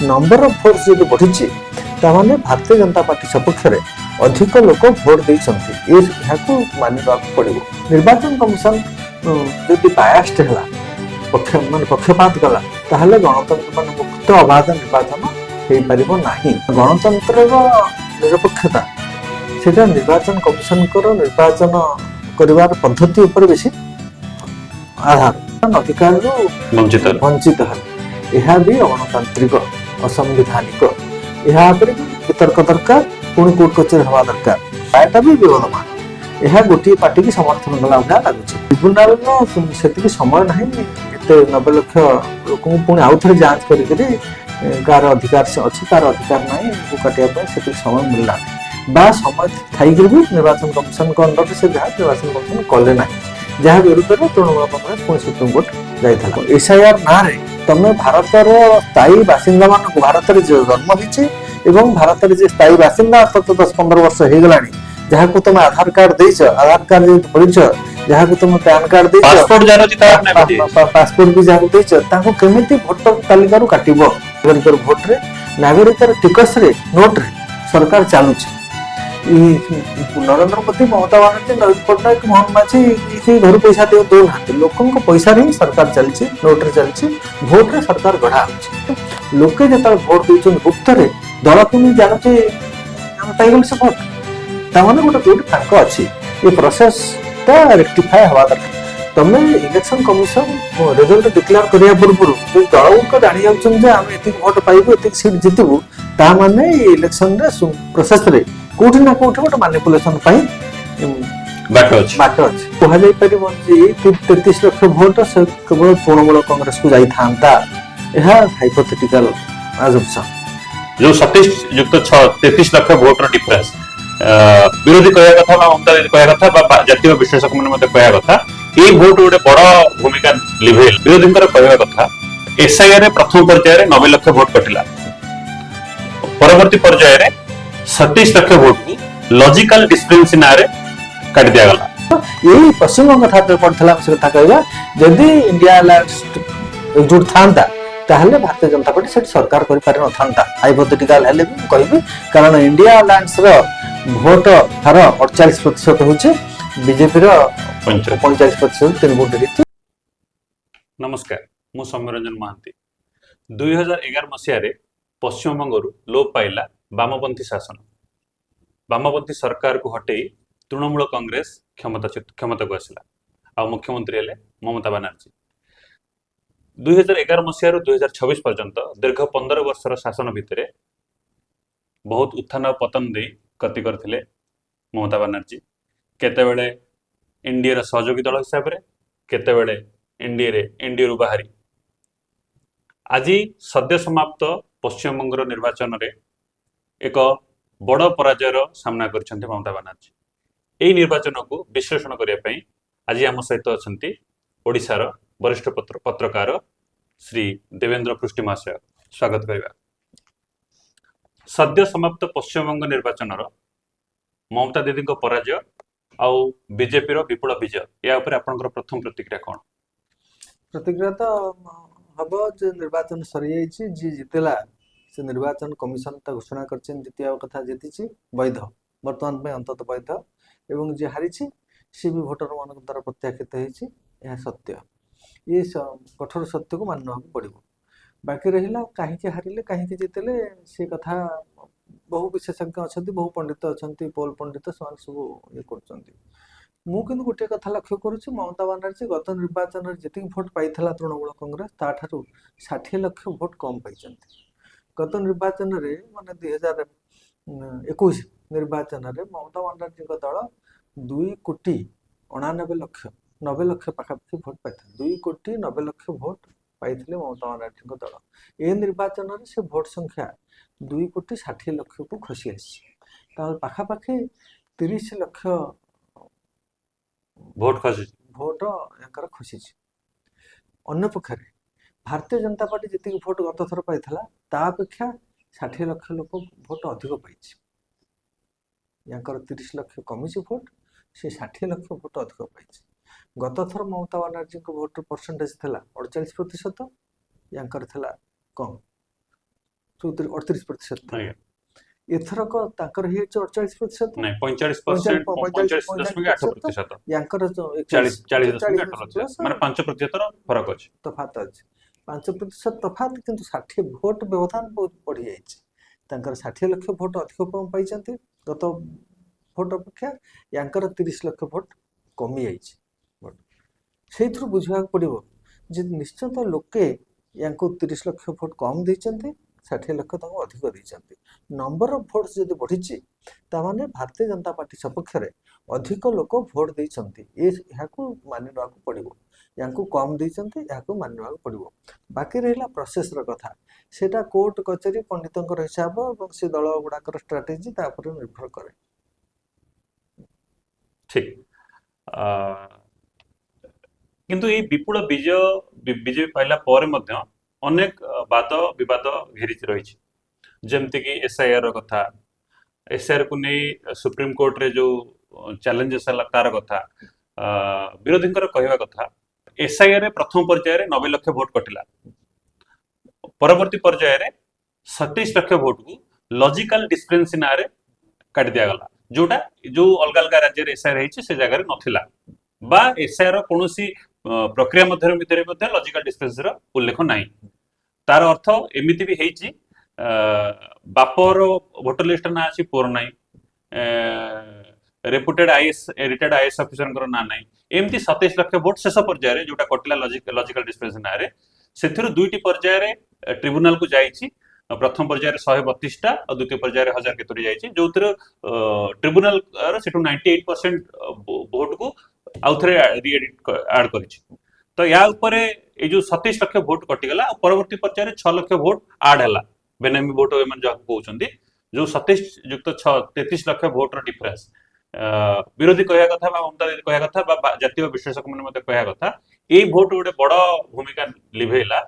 Number of vote जो बढ़ी ताने भारतीय जनता पार्टी सपक्ष अधिक लोक भोट देते मानवा पड़ो। निर्वाचन कमिशन जदि बायास्ट है मान पक्षपात कला ताहले गणतंत्र मान मुक्त अबाध निर्वाचन हो पार ना। गणतंत्र निरपेक्षता से निर्वाचन कमिशन निर्वाचन कर पद्धति उपर बेसी आधार अधिकार वंचित है। यह भी अगणतांत्रिक असंवैधानिक यह वितर्क दरकार पुणी कोर्ट कचेरी हवा दरकार रायटा भी विवादमान। यह गोटे पार्टी की समर्थन कला भाया लगुच। ट्रिब्यूनाल से समय ना एत 90 लाख लोक पुणी आउ थे जांच कार अधिकार अच्छी कार अधिकार ना काटा से समय मिलला बा समय थी भी निर्वाचन कमिशन अंडर से जहाँ निर्वाचन कमिशन कले ना जहाँ विरुद्ध में तृणमूल कांग्रेस पुणी सुप्रीमकोर्ट जाता। एसआईआर ना तुम भारतर स्थायी बासिंदा मान भारत में जन्म दीचे भारत में स्थायी बासिंदा अर्थात 10-15 वर्ष हो गला जहाँ को तुम आधार कार्ड देच आधार कार्ड पढ़िच जहाँ को तुम पैन कार्ड पासपोर्ट भी जहाँ देच केमी भोटर तालिका काटब। नागरिक भोट रे नागरिक टिकस रे नोट रे सरकार चलुची। नरेंद्र मोदी ममता बनर्जी नवीन पट्टनायक मोहन माझी घर पैसा दौना लोकों पैसा ही सरकार चलती नोट रे चलती भोट रे सरकार गढ़ा लोके जो भोट दे गुप्त दल को जानूचे पाइगल से भोट ताने गोटे कोट फांक अच्छी ये प्रोसेस रेक्टिफाए हवा दरकार। तुम इलेक्शन कमिशन रिजल्ट डिक्लेयर करने पूर्व दल गुड़िक जानी जाऊँ आम ये भोट पाइबू ये सीट जितबू ता माने इलेक्शन प्रोसेस रे कोठी ना कोठी गोटे मैनिपुलेशन बाट अच्छी कह 33 लाख भोट से केवल तृणमूल कांग्रेस को जाता हाइपोथेटिकल अजम्पशन जो 33 लाख भोटर डिफरेंस विरोधी कहया कथा ममता कहया कथा जातीय विश्लेषक मैंने कहया कथा ये भोट गोटे बड़ भूमिका लिभेल विरोधी कहया कथा। एसआईआर प्रथम पर्यायर 90 लाख भोट कटिला परवर्ती पर्यायर 37 लाख भोट लॉजिकल डिस्प्लेंसी ना काट दिया गला। यही पश्चिमबंग कथा पड़ता से कथा कहवा जदि इंडिया एकजुट था ताहले भारतीय जनता पार्टी से सरकार कर पारि नथांता हाइपोथेटिकल हेले भी कहबी कारण इंडिया अलायंस रो भोट हार 48% होचे बीजेपी रो 45% 3 वोट देती। नमस्कार मु सौम्यरंजन महांती 2011 मसीह रे पश्चिमबंग लोप पाइला वामपंथी शासन वामपंथी सरकार को हटेई तृणमूल कांग्रेस क्षमता को आसला आ मुख्यमंत्री हेले ममता बनर्जी। 2011 मसीह 2026 पर्यंत दीर्घ 15 वर्षर शासन भितर बहुत उत्थान पतन दे गति करथिले ममता बनर्जी। केतेबेले एनडीए रा सहयोगी दल हिसाब रे केतेबेले एनडीए रु बाहरी आज सद्य समाप्त पश्चिमबंग निर्वाचन रे एक बड़ पराजयर सामना करछन्ते ममता बनर्जी। एही निर्वाचन को विश्लेषण करिया पई आज आम सहित अछन्ती ओडिशार वरिष्ठ पत्रकार श्री देवेंद्र पृष्टि महाशय स्वागत करवा। सद्य समाप्त पश्चिमबंग निर्वाचन ममता दीदी पराजय आउ बीजेपी विपुल विजय या ऊपर आपनकर प्रथम प्रतिक्रिया कौन? प्रतिक्रिया तो हम जो निर्वाचन सरी जी जितेला से निर्वाचन कमिशन घोषणा कर जितिया कथा जीति वैध बर्तमान में अंतत वैध एवं जी हारी सी भी भोटर मान द्वारा प्रत्याख्यित होती सत्य ये कठोर सत्य को मानना पड़ो। बाकी रहा कहीं हारे कहीं जितले से कथा बहु विशेषज्ञ अच्छा बहु पंडित अच्छा पोल पंडित सब ये कर गोटे कथा लक्ष्य करुच्ची ममता बनर्जी गत निर्वाचन जी भोट पाई तृणमूल कांग्रेस ताठू 60 लाख भोट कम पाई। गत निर्वाचन मान 2021 निर्वाचन में ममता बनर्जी दल 2,99,90 लाख पाखापाखि भोट पाई 2,90,00,000 भोट पाई ममता बनर्जी दल। ए निर्वाचन में से भोट संख्या 2,60,00,000 को खसी आसी पाखापाखि 30 लाख भोट यहाँ खसी। अन्य पक्षे भारतीय जनता पार्टी जी भोट गत थर पाई तापेक्षा 60 लाख लोक भोट अधिक पाई यहाँ 30 लाख कमी भोट से 60 लाख भोट अधिक पाई। गत थर ममता बनर्जी भोट परसेंटेज था 48% यहाँ कम 38% ଆଜ୍ଞା ଏଥରକ ତାଙ୍କର ହେଇଛି 48%, ନାଇଁ 45%, 45.8%, ୟାଙ୍କର 40.8% ପ୍ଲସ୍ ମାନେ 5% ଫରକ ଅଛି। ତଫାତ ଅଛି। 5% ତଫାତ, କିନ୍ତୁ 60 ଭୋଟ ବ୍ୟବଧାନ ବହୁତ ବଢିଯାଇଛି। ତାଙ୍କର 60 ଲକ୍ଷ ଭୋଟ ଅଧିକ କମ୍ ପାଇଛନ୍ତି ଗତ ଭୋଟ ଅପେକ୍ଷା, ୟାଙ୍କର 30 ଲକ୍ଷ ଭୋଟ କମି ଯାଇଛି। ସେଇଥିରୁ ବୁଝିବାକୁ ପଡିବ ଯେ ନିଶ୍ଚିତ ଲୋକେ ୟାଙ୍କୁ 30 ଲକ୍ଷ ଭୋଟ କମ୍ ଦେଇଛନ୍ତି, 60 ଲକ୍ଷ ତାଙ୍କୁ ଅଧିକ ଦେଇଛନ୍ତି। ନମ୍ବର ଅଫ ଭୋଟ ଯଦି ବଢିଛି, ତାମାନେ ଭାରତୀୟ ଜନତା ପାର୍ଟି ସପକ୍ଷରେ ଅଧିକ ଲୋକ ଭୋଟ ଦେଇଛନ୍ତି, ଏହାକୁ ମାନି ନେବାକୁ ପଡିବ। ୟାଙ୍କୁ କମ୍ ଦେଇଛନ୍ତି, ଏହାକୁ ମାନି ନେବାକୁ ପଡିବ। ବାକି ରହିଲା ପ୍ରୋସେସର କଥା, ସେଟା କୋର୍ଟ କଚେରୀ ପଣ୍ଡିତଙ୍କର ହିସାବ ଏବଂ ସେ ଦଳ ଗୁଡାକର ଷ୍ଟ୍ରାଟେଜି ତା ଉପରେ ନିର୍ଭର କରେ। ଠିକ। କିନ୍ତୁ ଏଇ ବିପୁଳ ବିଜୟ ବିଜେପି ପାଇଲା ପରେ ମଧ୍ୟ ଅନେକ ବାଦ ବିବାଦ ଘେରିଛି ରହିଛି, ଯେମିତିକି ଏସ୍ଆଇଆର କଥା, ଏସ୍ଆଇଆର କୁ ନେଇ ସୁପ୍ରିମକୋର୍ଟରେ ଯୋଉ ଚ୍ୟାଲେଞ୍ଜେସ୍ ହେଲା ତାର କଥା, ବିରୋଧୀଙ୍କର କହିବା କଥା ଏସ୍ଆଇଆର ପ୍ରଥମ ପର୍ଯ୍ୟାୟରେ 90 ଲକ୍ଷ ଭୋଟ କଟିଲା, ପରବର୍ତ୍ତୀ ପର୍ଯ୍ୟାୟରେ 27 ଲକ୍ଷ ଭୋଟକୁ ଲଜିକାଲ ଡିସ୍କ୍ରିପେନ୍ସି ନାଁରେ କାଟି ଦିଆଗଲା, ଯୋଉଟା ଯୋଉ ଅଲଗା ଅଲଗା ରାଜ୍ୟରେ ଏସ୍ଆଇଆର ହେଇଛି ସେ ଜାଗାରେ ନଥିଲା, ବା ଏସ୍ଆଇଆର କୌଣସି ପ୍ରକ୍ରିୟା ଭିତରେ ମଧ୍ୟ ଲଜିକାଲ ଡିସ୍କ୍ରିପେନ୍ସିର ଉଲ୍ଲେଖ ନାହିଁ। ତାର ଅର୍ଥ ଏମିତି ବି ହେଇଛି, ବାପର ଭୋଟର ଲିଷ୍ଟ ନାଁ ଅଛି, ପୁଅର ନାହିଁ, ରିଟାର୍ଡ ଆଇଏଏସ୍ ଅଫିସରଙ୍କର ନାଁ ନାହିଁ, ଏମିତି 27 ଲକ୍ଷ ଭୋଟ ଶେଷ ପର୍ଯ୍ୟାୟରେ ଯୋଉଟା କଟିଲା ଲଜିକାଲ ଡିସ୍କ୍ରିପେନ୍ସି ନାଁରେ, ସେଥିରୁ ଦୁଇଟି ପର୍ଯ୍ୟାୟରେ ଟ୍ରିବ୍ୟୁନାଲକୁ ଯାଇଛି। ପ୍ରଥମ ପର୍ଯ୍ୟାୟରେ 132ଟା ଆଉ ଦ୍ୱିତୀୟ ପର୍ଯ୍ୟାୟରେ 1000 କେତୋଟି ଯାଇଛି, ଯୋଉଥିରେ ଟ୍ରିବ୍ୟୁନାଲ ସେଠୁ 98% ଭୋଟକୁ ଆଉଥରେ ଆଡ୍ କରିଛି। ତ ୟା ଉପରେ ଏଇ ଯୋଉ 27 ଲକ୍ଷ ଭୋଟ କଟିଗଲା, ଆଉ ପରବର୍ତ୍ତୀ ପର୍ଯ୍ୟାୟରେ 6 ଲକ୍ଷ ଭୋଟ ଆଡ୍ ହେଲା, ବେନାମୀ ଭୋଟ ଏମାନେ ଯାହାକୁ କହୁଛନ୍ତି, ଯୋଉ 27 ଯୁକ୍ତ 6 33 ଲକ୍ଷ ଭୋଟର ଡିଫରେନ୍ସ। ବିରୋଧୀ କହିବା କଥା ବା ମମତା ଦିଦି କହିବା କଥା ବା ଜାତୀୟ ବିଶ୍ଳେଷକ ମାନେ ମଧ୍ୟ କହିବା କଥା, ଏଇ ଭୋଟ ଗୋଟେ ବଡ ଭୂମିକା ଲିଭେଇଲା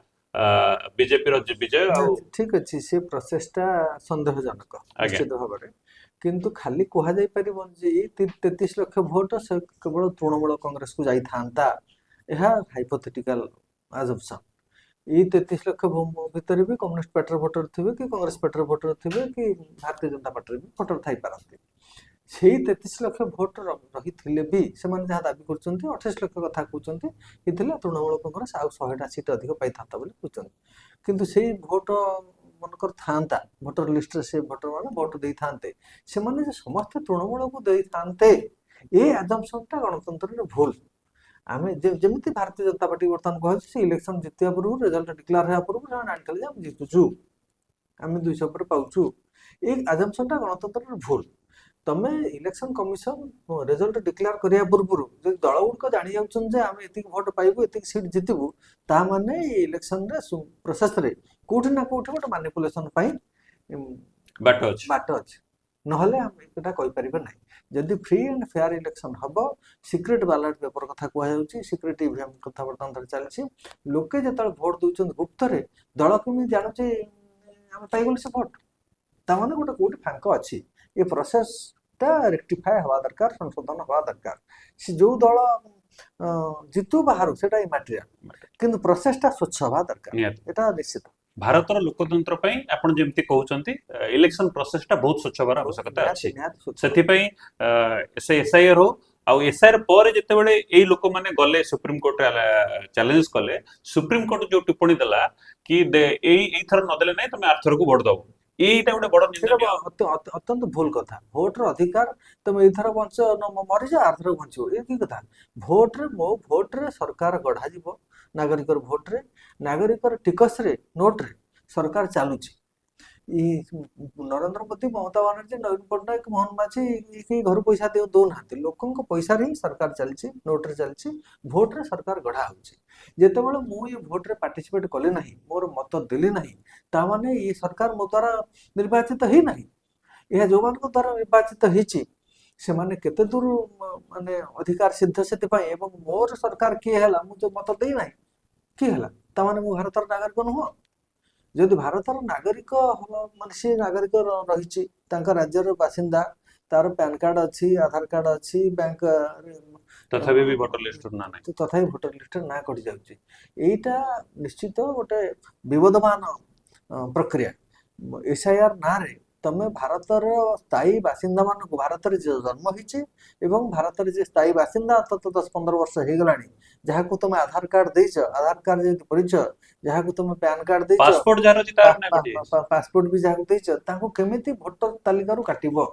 ବିଜେପିର ବିଜୟ। ଆଉ ଠିକ ଅଛି, ସେ ପ୍ରୋସେସଟା ସନ୍ଦେହଜନକ ନିଶ୍ଚିତ ଭାବରେ, କିନ୍ତୁ ଖାଲି କୁହାଯାଇ ପାରିବନି ଯେ ଏଇ 33 ଲକ୍ଷ ଭୋଟ ସେ କେବଳ ତୃଣମୂଳ କଂଗ୍ରେସକୁ ଯାଇଥାନ୍ତା, ଏହା ହାଇପୋଥେଟିକାଲ ଆଜମ୍ପସନ। ଏଇ 33 ଲକ୍ଷ ଭିତରେ ବି କମ୍ୟୁନିଷ୍ଟ ପାର୍ଟିର ଭୋଟର ଥିବେ, କି କଂଗ୍ରେସ ପାର୍ଟିର ଭୋଟର ଥିବେ, କି ଭାରତୀୟ ଜନତା ପାର୍ଟିର ବି ଭୋଟର ଥାଇପାରନ୍ତି। ସେଇ 33 ଲକ୍ଷ ଭୋଟ ରହିଥିଲେ ବି ସେମାନେ ଯାହା ଦାବି କରୁଛନ୍ତି, 28 ଲକ୍ଷ କଥା କହୁଛନ୍ତି, ହେଇଥିଲେ ତୃଣମୂଳ କଂଗ୍ରେସ ଆଉ 100ଟା ସିଟ୍ ଅଧିକ ପାଇଥାନ୍ତା ବୋଲି କହୁଛନ୍ତି। କିନ୍ତୁ ସେଇ ଭୋଟ ମନେକର ଥାନ୍ତା, ଭୋଟର ଲିଷ୍ଟରେ ସେ ଭୋଟର ମାନେ ଭୋଟ ଦେଇଥାନ୍ତେ, ସେମାନେ ଯେ ସମସ୍ତେ ତୃଣମୂଳକୁ ଦେଇଥାନ୍ତେ, ଏ ଆଜମ୍ପସନଟା ଗଣତନ୍ତ୍ରରେ ଭୁଲ। ଆମେ ଯେମିତି ଭାରତୀୟ ଜନତା ପାର୍ଟି ବର୍ତ୍ତମାନ କୁହାଯାଉଛି, ସେ ଇଲେକ୍ସନ ଜିତିବା ପୂର୍ବରୁ, ରେଜଲ୍ଟ ଡିକ୍ଲେୟାର ହେବା ପୂର୍ବରୁ ସେମାନେ ଜାଣିଥିଲେ ଯେ ଆମେ ଜିତୁଛୁ, ଆମେ 200 ଉପରେ ପାଉଛୁ। ଏଇ ଆଜମ୍ପସନଟା ଗଣତନ୍ତ୍ରରେ ଭୁଲ। ତମେ ଇଲେକ୍ସନ କମିଶନ ରେଜଲ୍ଟ ଡିକ୍ଲେୟାର କରିବା ପୂର୍ବରୁ ଯଦି ଦଳ ଗୁଡିକ ଜାଣି ଯାଉଛନ୍ତି ଯେ ଆମେ ଏତିକି ଭୋଟ ପାଇବୁ, ଏତିକି ସିଟ୍ ଜିତିବୁ, ତା ମାନେ ଇଲେକ୍ସନରେ ପ୍ରୋସେସରେ କୋଉଠି ନା କୋଉଠି ଗୋଟେ ମାନିପୁଲେସନ ପାଇଁ ବାଟ ଅଛି, ନହେଲେ ଆମେ ଏଟା କହିପାରିବା ନାହିଁ। ଯଦି ଫ୍ରି ଆଣ୍ଡ ଫେୟାର ଇଲେକ୍ସନ ହବ, ସିକ୍ରେଟ ବାଲାଟ ପେପର କଥା କୁହାଯାଉଛି, ସିକ୍ରେଟ ଇଭିଏମ କଥା ବର୍ତ୍ତମାନ ଚାଲିଛି, ଲୋକେ ଯେତେବେଳେ ଭୋଟ ଦଉଛନ୍ତି ଗୁପ୍ତରେ, ଦଳ କେମିତି ଜାଣୁଛି ଆମେ ପାଇଗଲୁ ସେ ଭୋଟ, ତାମାନେ ଗୋଟେ କୋଉଠି ଫାଙ୍କ ଅଛି। ଏ ପ୍ରୋସେସଟା ରେକ୍ଟିଫାଏ ହେବା ଦରକାର, ସଂଶୋଧନ ହେବା ଦରକାର। ସେ ଯୋଉ ଦଳ ଜିତୁ ବାହାରୁ ସେଟା ଇମାଟ୍ରିଆଲ, କିନ୍ତୁ ପ୍ରୋସେସଟା ସ୍ୱଚ୍ଛ ହେବା ଦରକାର, ଏଟା ନିଶ୍ଚିତ। ଭାରତର ଲୋକତନ୍ତ୍ର ପାଇଁ ଆପଣ ଯେମିତି କହୁଛନ୍ତି, ଇଲେକ୍ସନ ପ୍ରୋସେସଟା ବହୁତ ସ୍ୱଚ୍ଛ ହେବାର ଆବଶ୍ୟକତା ଅଛି। ସେଥିପାଇଁ ସେ ଏସ୍ଆଇଆର ହଉ, ଆଉ ଏସ୍ଆଇଆର ପରେ ଯେତେବେଳେ ଏଇ ଲୋକମାନେ ଗଲେ ସୁପ୍ରିମକୋର୍ଟରେ ଚ୍ୟାଲେଞ୍ଜ କଲେ, ସୁପ୍ରିମକୋର୍ଟ ଯୋଉ ଟିପ୍ପଣୀ ଦେଲା କି ଏଇଥର ନଦେଲେ ନାହିଁ, ତମେ ଆରଥରକୁ ଭୋଟ ଦବ, ଏଇଟା ଗୋଟେ ବଡ ଅତ୍ୟନ୍ତ ଭୁଲ କଥା। ଭୋଟର ଅଧିକାର, ତମେ ଏଇଥର ବଞ୍ଚ ମରିଯାଅ, ଆରଥର ବଞ୍ଚିବ, ଏ କି କଥା? ଭୋଟରେ ମୋ ଭୋଟରେ ସରକାର ଗଢାଯିବ, ନାଗରିକର ଭୋଟରେ, ନାଗରିକର ଟିକସରେ, ନୋଟରେ ସରକାର ଚାଲୁଛି। ନରେନ୍ଦ୍ର ମୋଦୀ, ମମତା ବାନାର୍ଜୀ, ନବୀନ ପଟ୍ଟନାୟକ, ମୋହନ ମାଝୀ କେହି ଘରୁ ପଇସା ଦଉନାହାନ୍ତି, ଲୋକଙ୍କ ପଇସାରେ ହିଁ ସରକାର ଚାଲିଛି, ନୋଟରେ ଚାଲିଛି, ଭୋଟରେ ସରକାର ଗଢା ହଉଛି। ଯେତେବେଳେ ମୁଁ ଏ ଭୋଟରେ ପାର୍ଟିସିପେଟ କଲି ନାହିଁ, ମୋର ମତ ଦେଲି ନାହିଁ, ତାମାନେ ଏ ସରକାର ମୋ ଦ୍ୱାରା ନିର୍ବାଚିତ ହେଇନାହିଁ। ଏହା ଯୋଉମାନଙ୍କ ଦ୍ୱାରା ନିର୍ବାଚିତ ହେଇଛି, ସେମାନେ କେତେ ଦୂର ମାନେ ଅଧିକାର ସିଦ୍ଧ ସେଥିପାଇଁ, ଏବଂ ମୋର ସରକାର କିଏ ହେଲା, ମୁଁ ଯୋଉ ମତ ଦେଇନାହିଁ, କିଏ ହେଲା, ତାମାନେ ମୁଁ ଭାରତର ନାଗରିକ ନୁହଁ। ଯଦି ଭାରତର ନାଗରିକ ମାନେ ସେ ନାଗରିକ ରହିଛି, ତାଙ୍କ ରାଜ୍ୟର ବାସିନ୍ଦା, ତାର ପ୍ୟାନ କାର୍ଡ ଅଛି, ଆଧାର କାର୍ଡ ଅଛି, ବ୍ୟାଙ୍କ ତଥାପି ଭୋଟର ଲିଷ୍ଟରେ ନାଁ କଟି ଯାଉଛି, ଏଇଟା ନିଶ୍ଚିତ ଗୋଟେ ବିବଦମାନ ପ୍ରକ୍ରିୟା। एसआईआर ना रे तमे भारतर स्थायी बासिंदा मानक भारत जन्म होइछे एवं भारत जे स्थायी बासिंदा तो 10-15 वर्ष हो गलानी जहां तुम आधार कार्ड देइछ आधार कार्ड जे परिचय जहां तुम पैन कार्ड देइछ पासपोर्ट जार अछि तार ना बेटी पासपोर्ट भी जहां देइछ ताको केमिति भोटर तालिका रु काटिबो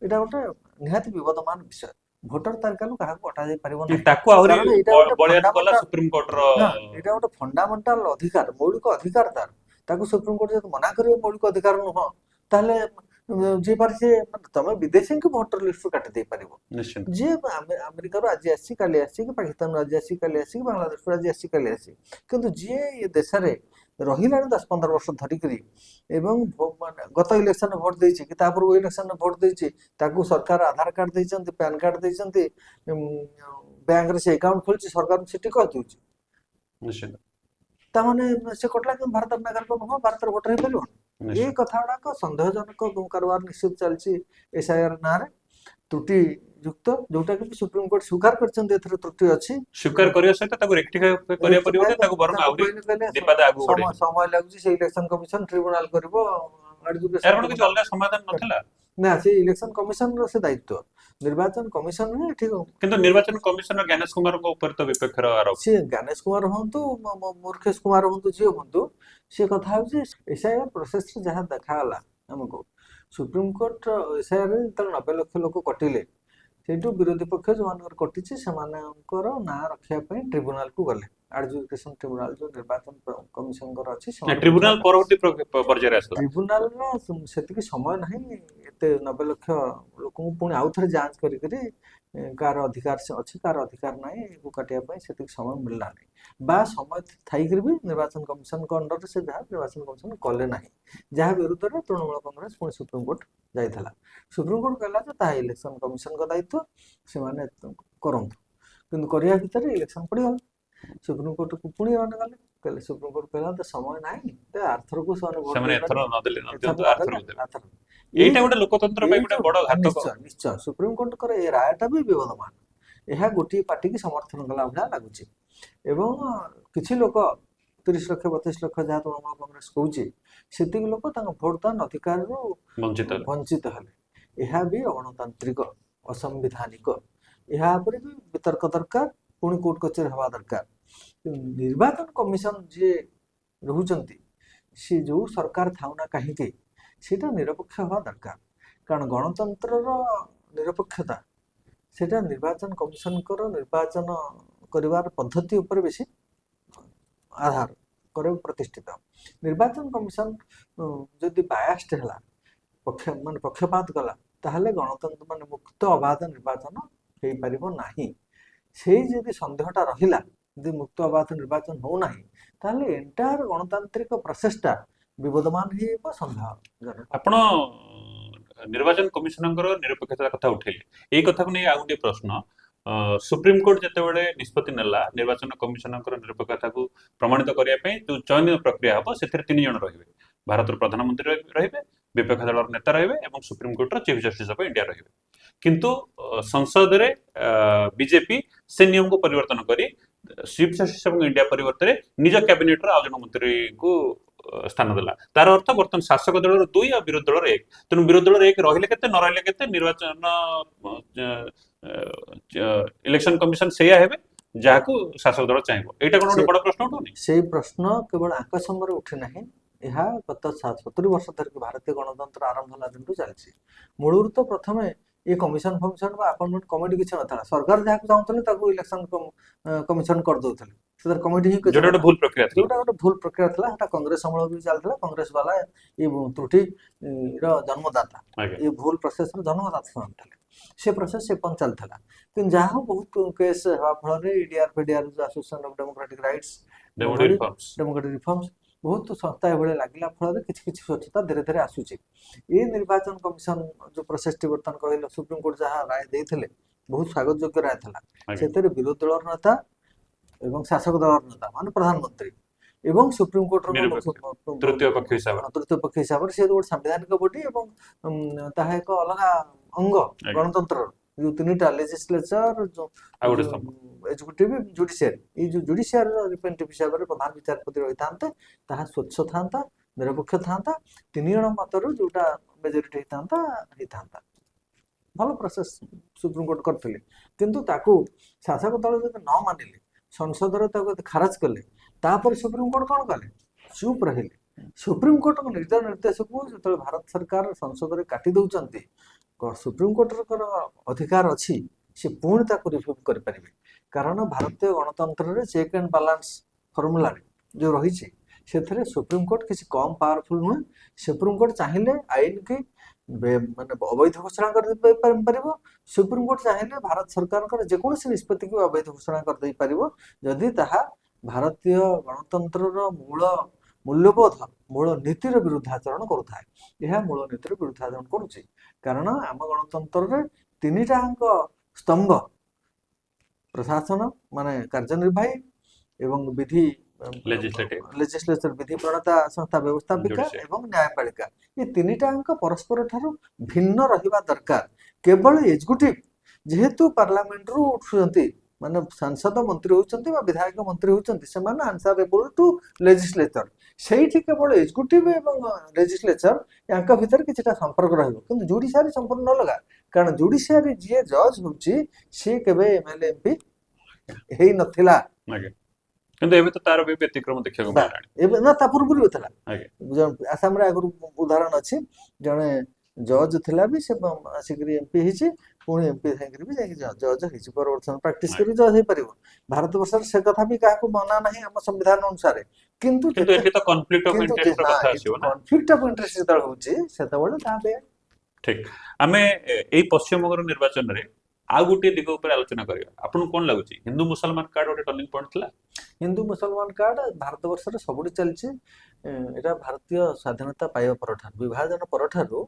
एटा गोटे निहाती विवादमान विषय भोटर तालिका रु काहाको हटा जाय परिबो नै ताकू आहुरी कारण एटा गोटे बळियान गला फंडामेंटल सुप्रीम कोर्ट रो ना एटा गोटे फंडामेंटल अधिकार मौलिक अधिकार तार ताकू सुप्रीम कोर्ट जब मना करियो मौलिक अधिकार नुह ताहले जे पार से तमे विदेशी के भोटर लिस्ट काटि दे परिबो निश्चित जे अमेरिका रो आज आसी काली आसी कि पाकिस्तान रो आज आसी काली आसी कि बांग्लादेश रो आज आसी काली आसी किंतु जे ये देश रे रहिलानी 10-15 वर्ष धरि करी एवं गत इलेक्शन भोट देइछि कि तापर ओ इलेक्शन भोट देइछि ताकू सरकार आधार कार्ड देइछन्ति पैन कार्ड देइछन्ति बैंक रे से अकाउंट खोलछि सरकार सिटी कह दउछि निश्चित ता माने से कटला कि भारत नागरिक नुह भारत भोटर हे परिबो ये कथा गुड़ाक सन्देहजनक कारबार निश्चित चलती एसआईआर ना त्रुटि युक्त जोटा कि सुप्रीम कोर्ट स्वीकार करछन्ते एथरे त्रुटि अछि स्वीकार करिया सहित ताको रेक्टिफाई करिया परिबो ताको बरम आउरी दिपादे आगु बढ़े समय लागुछि से इलेक्शन कमिशन ट्रिब्यूनल करबो एडुकेशन यार किछ अलगा समाधान नथिला ना से इलेक्शन कमिशन रो से दायित्व निर्वाचन कमिशन ने ठीक किंतु निर्वाचन कमिशनर ज्ञानेश कुमार को ऊपर तो विपक्षर आरोप से ज्ञानेश कुमार हंतु मूर्खेश कुमार हंतु जे हंतु से कथा होछि एसआईआर प्रोसेस रे जहां देखाला हमको सुप्रीम कोर्ट एसआईआर रे तल 90 लाख लोक कटिले सेटू विरोधी पक्ष जो मानकर कटिछि सेमानकर ना रखिया पई ट्रिब्यूनल को गले एडजुकेशन ट्रिब्यूनल जो निर्वाचन कमिशन कर अछि ट्रिब्यूनल परवर्ती पर्याय आसला ट्रिब्यूनल रे सेतिकी समय नाही एते 90 लाख लोक को पुणी आउ थरे जांच करी करी कार अधिकार से अछि कार अधिकार नाही को काटिया पई सेतिकी समय मिलला नै बा समय थाई कर भी निर्वाचन कमिशन को अंडर से जहां निर्वाचन कमिशन कले नाही जहां विरुद्ध रे तृणमूल कांग्रेस पुणी सुप्रीम कोर्ट जाइथला सुप्रीम कोर्ट कहला जे ता इलेक्शन कमिशन का दायित्व से माने करंतु किंतु करिया भीतर इलेक्शन पड़ी गल सुप्रीम कोर्ट को पुणी मान गले कहले सुप्रीम कोर्ट कहला तो समय नाही ते आर्थर को समय एथर न देले न आर्थर एटा गोटे लोकतंत्र पई गोटे बड़ घातक निश्चय सुप्रीम कोर्ट करे ए रायटा भी विवादमान एहा गोटी पार्टी की समर्थन कला भला लागुची एवं किछि लोक 30 लाख 32 लाख जहाँ तृणमूल कांग्रेस कहूचे सेति लोक भोट दान अधिकार वंचित हले यह भी अगणतांत्रिक असंविधानिक यहाँ भी वितर्क दरकार पुणी कोर्ट कचेरी हवा दरकार निर्वाचन कमिशन जे रहुचंती से जो सरकार थाउना कहीं सेटा निरपेक्ष हवा दरकार कारण गणतंत्र निरपेक्षता सेटा निर्वाचन कमिशन कर निर्वाचन करिवार पद्धति ऊपर बेसी आधार करे प्रतिष्ठित निर्वाचन कमिशन जदि बायास्ड हला पक्ष मान पक्षपात कला ताहले गणतंत्र मान मुक्त अबाध निर्वाचन हे परिबो नाही से जदि संदेहटा रहिला जदि मुक्त अबाध निर्वाचन हो नाही ताहले एंटायर गणतांत्रिक प्रचेष्टा विवादमान हेबो संदेह आपण निर्वाचन कमिशनर निरपेक्षता कथा उठेले एई कथा को नै आउटे प्रश्न सुप्रीम कोर्ट जेतेबेले निष्पत्ति नेला निर्वाचन कमिशनर निरपेक्षता को प्रमाणित करिया पई जो चयन प्रक्रिया हबो सेथिर 3 जण रहिबे भारत प्रधानमंत्री रहिबे विपक्ष दलर नेता रहिबे एवं सुप्रीम कोर्ट रो चीफ जस्टिस ऑफ इंडिया रहिबे किंतु संसद रे बीजेपी से नियम को परिवर्तन करी चीफ जस्टिस ऑफ इंडिया परिवर्तन निज कैबिनेट रो आजन मंत्री को स्थान देला तार अर्थ बर्तन शासक दल 2 और विरोधी दल 1 तेनु विरोधी दल 1 रहिले केते न रहिले केते निर्वाचन इलेक्शन कमिशन सेया हेबे जाको शासक दल चाहिबो एटा कोन बड़ प्रश्न उठोनी सेही प्रश्न केवल आकाशमर उठे नाही यह गत 70 वर्ष धरिक भारतीय गणतंत्र आरंभ होला दिन चलछि मूलर तो प्रथमे ये कमिशन फंक्शन बा अपॉइंटमेंट कमिटी किछ नथला सरकार जाको चाहतले ताको इलेक्शन कमिशन कर दोथले सदर कमिटी ही जोटा भूल प्रक्रिया थी जोटा भूल प्रक्रिया थला हटा कांग्रेस समूह भी चलथला कांग्रेस वाला ये त्रुटि रो जन्मदाता ये भूल प्रोसेस रो जन्मदाता थले से प्रोसेस से पन चलथला किन जाहो बहुत केस हवा फल रे ईडीआर फीडीआर association of democratic rights democratic reforms बहुत संस्था एभले लागिला फल किछ स्वच्छता धीरे धीरे आसुची ये निर्वाचन कमिशन जो प्रोसेस टी वर्तन कहले सुप्रीम कोर्ट जहां राय देथिले बहुत स्वागत योग्य राय थला सेतरे विरोधी दल नेता एवं शासक दल नेता मान प्रधानमंत्री एवं सुप्रीम कोर्ट रो तृतीय पक्ष हिसाब से संवैधानिक बॉडी एवं ताहा एक अलग अंग गणतंत्र जो तीनटा लेजिस्लेचर जो एग्जीक्यूटिव जुडिशियरी ये जो जुडिशियरी रिप्रेजेंटेटिव हिसाब रे प्रधान विचारपति रही थांते ताहा स्वच्छ थांता ନିରପେକ୍ଷ ଥାନ୍ତା 3 ଜଣ ମତରୁ ଯୋଉଟା ମେଜରିଟି ହେଇଥାନ୍ତା ଭଲ ପ୍ରୋସେସ ସୁପ୍ରିମକୋର୍ଟ କରିଥିଲେ କିନ୍ତୁ ତାକୁ ଶାସକ ଦଳ ଯଦି ନ ମାନିଲେ ସଂସଦରେ ତାକୁ ଖାରଜ କଲେ ତାପରେ ସୁପ୍ରିମକୋର୍ଟ କ'ଣ କଲେ ଚୁପ୍ ରହିଲେ ସୁପ୍ରିମକୋର୍ଟଙ୍କ ନିଜ ନିର୍ଦ୍ଦେଶକୁ ଯେତେବେଳେ ଭାରତ ସରକାର ସଂସଦରେ କାଟି ଦେଉଛନ୍ତି ସୁପ୍ରିମକୋର୍ଟର ଅଧିକାର ଅଛି ସେ ପୁଣି ତାକୁ ରିଭ୍ୟୁ କରିପାରିବେ କାରଣ ଭାରତୀୟ ଗଣତନ୍ତ୍ରରେ ଚେକ୍ ଆଣ୍ଡ ବାଲାନ୍ସ ଫର୍ମୁଲାରେ ଯୋଉ ରହିଛି ସେଥିରେ ସୁପ୍ରିମକୋର୍ଟ କିଛି କମ୍ ପାୱାରଫୁଲ ନୁହେଁ ସୁପ୍ରିମକୋର୍ଟ ଚାହିଁଲେ ଆଇନ କି ମାନେ ଅବୈଧ ଘୋଷଣା କରିପାରିବ ସୁପ୍ରିମକୋର୍ଟ ଚାହିଁଲେ ଭାରତ ସରକାରଙ୍କର ଯେକୌଣସି ନିଷ୍ପତ୍ତିକୁ ଅବୈଧ ଘୋଷଣା କରିଦେଇପାରିବ ଯଦି ତାହା ଭାରତୀୟ ଗଣତନ୍ତ୍ରର ମୂଲ୍ୟବୋଧ ମୂଳ ନୀତିର ବିରୁଦ୍ଧାଚରଣ କରୁଥାଏ ଏହା ମୂଳ ନୀତିର ବିରୁଦ୍ଧାଚରଣ କରୁଛି କାରଣ ଆମ ଗଣତନ୍ତ୍ରରେ 3ଟାଙ୍କ ସ୍ତମ୍ଭ ପ୍ରଶାସନ ମାନେ କାର୍ଯ୍ୟନିର୍ବାହୀ ଏବଂ ବିଧି ଲେଜିସ୍ଲେଚର ବିଧି ପ୍ରଣେତା ସଂସ୍ଥା ବ୍ୟବସ୍ଥାପିକା ଏବଂ ନ୍ୟାୟପାଳିକା ଏ 3ଟାଙ୍କ ପରସ୍ପର ଠାରୁ ଭିନ୍ନ ରହିବା ଦରକାର କେବଳ ଏକ୍ଜିକ୍ୟୁଟିଭ ଯେହେତୁ ପାର୍ଲାମେଣ୍ଟରୁ ଉଠୁଛନ୍ତି ମାନେ ସାଂସଦ ମନ୍ତ୍ରୀ ହେଉଛନ୍ତି ବା ବିଧାୟକ ମନ୍ତ୍ରୀ ହେଉଛନ୍ତି ସେମାନେ ଆନ୍ସରେବଲ ଟୁ ଲେଜିସ୍ଲେଚର ସେଇଠି କେବଳ ଏକ୍ଜିକ୍ୟୁଟିଭ ଏବଂ ଲେଜିସ୍ଲେଚର ୟାଙ୍କ ଭିତରେ କିଛିଟା ସମ୍ପର୍କ ରହିବ କିନ୍ତୁ ଜୁଡିସିଆରୀ ସମ୍ପୂର୍ଣ୍ଣ ଅଲଗା କାରଣ ଜୁଡିସିଆରୀ ଯିଏ ଜଜ୍ ହେଉଛି ସିଏ କେବେ ଏମଏଲଏ ଏମପି ହେଇ ନଥିଲା କିନ୍ତୁ ଏବେ ତ ତାର ବି ବ୍ୟତିକ୍ରମ ଦେଖିବାକୁ ମିଳିଲାଣି ଏବେ ନା ତା ପୂର୍ବରୁ ବି ଥିଲା ଆସାମରେ ଆଗରୁ ଉଦାହରଣ ଅଛି ଜଣେ ଜଜ୍ ଥିଲା ବି ସେ ଆସିକରି ଏମପି ହେଇଛି ପୁଣି ଏମପି ହେଇକରି ବି ଯାଇକି ଜଜ୍ ହେଇଛି ପରବର୍ତ୍ତୀ ସମୟ ପ୍ରାକ୍ଟିସ କରି ଜଜ୍ ହେଇପାରିବ ଭାରତ ବର୍ଷରେ ସେ କଥା ବି କାହାକୁ ମନା ନାହିଁ ଆମ ସମ୍ବିଧାନ ଅନୁସାରେ କିନ୍ତୁ କନଫ୍ଲିକ୍ଟ ଅଫ ଇଣ୍ଟରେଷ୍ଟ ଯେତେବେଳେ ହଉଛି ସେତେବେଳେ ତା ଠିକ ଆମେ ଏଇ ପଶ୍ଚିମବଙ୍ଗର ନିର୍ବାଚନରେ ଆଉ ଗୋଟିଏ ଦିଗ ଉପରେ ଆଲୋଚନା କରିବା ଆପଣଙ୍କୁ କଣ ଲାଗୁଛି ହିନ୍ଦୁ ମୁସଲମାନ କାର୍ଡ ଗୋଟେ ଟର୍ନିଂ ପଏଣ୍ଟ ଥିଲା ହିନ୍ଦୁ ମୁସଲମାନ କାର୍ଡ ଭାରତ ବର୍ଷରେ ସବୁଠି ଚାଲିଛି ଏଟା ଭାରତୀୟ ସ୍ୱାଧୀନତା ପାଇବା ପରଠାରୁ ବିଭାଜନ ପରଠାରୁ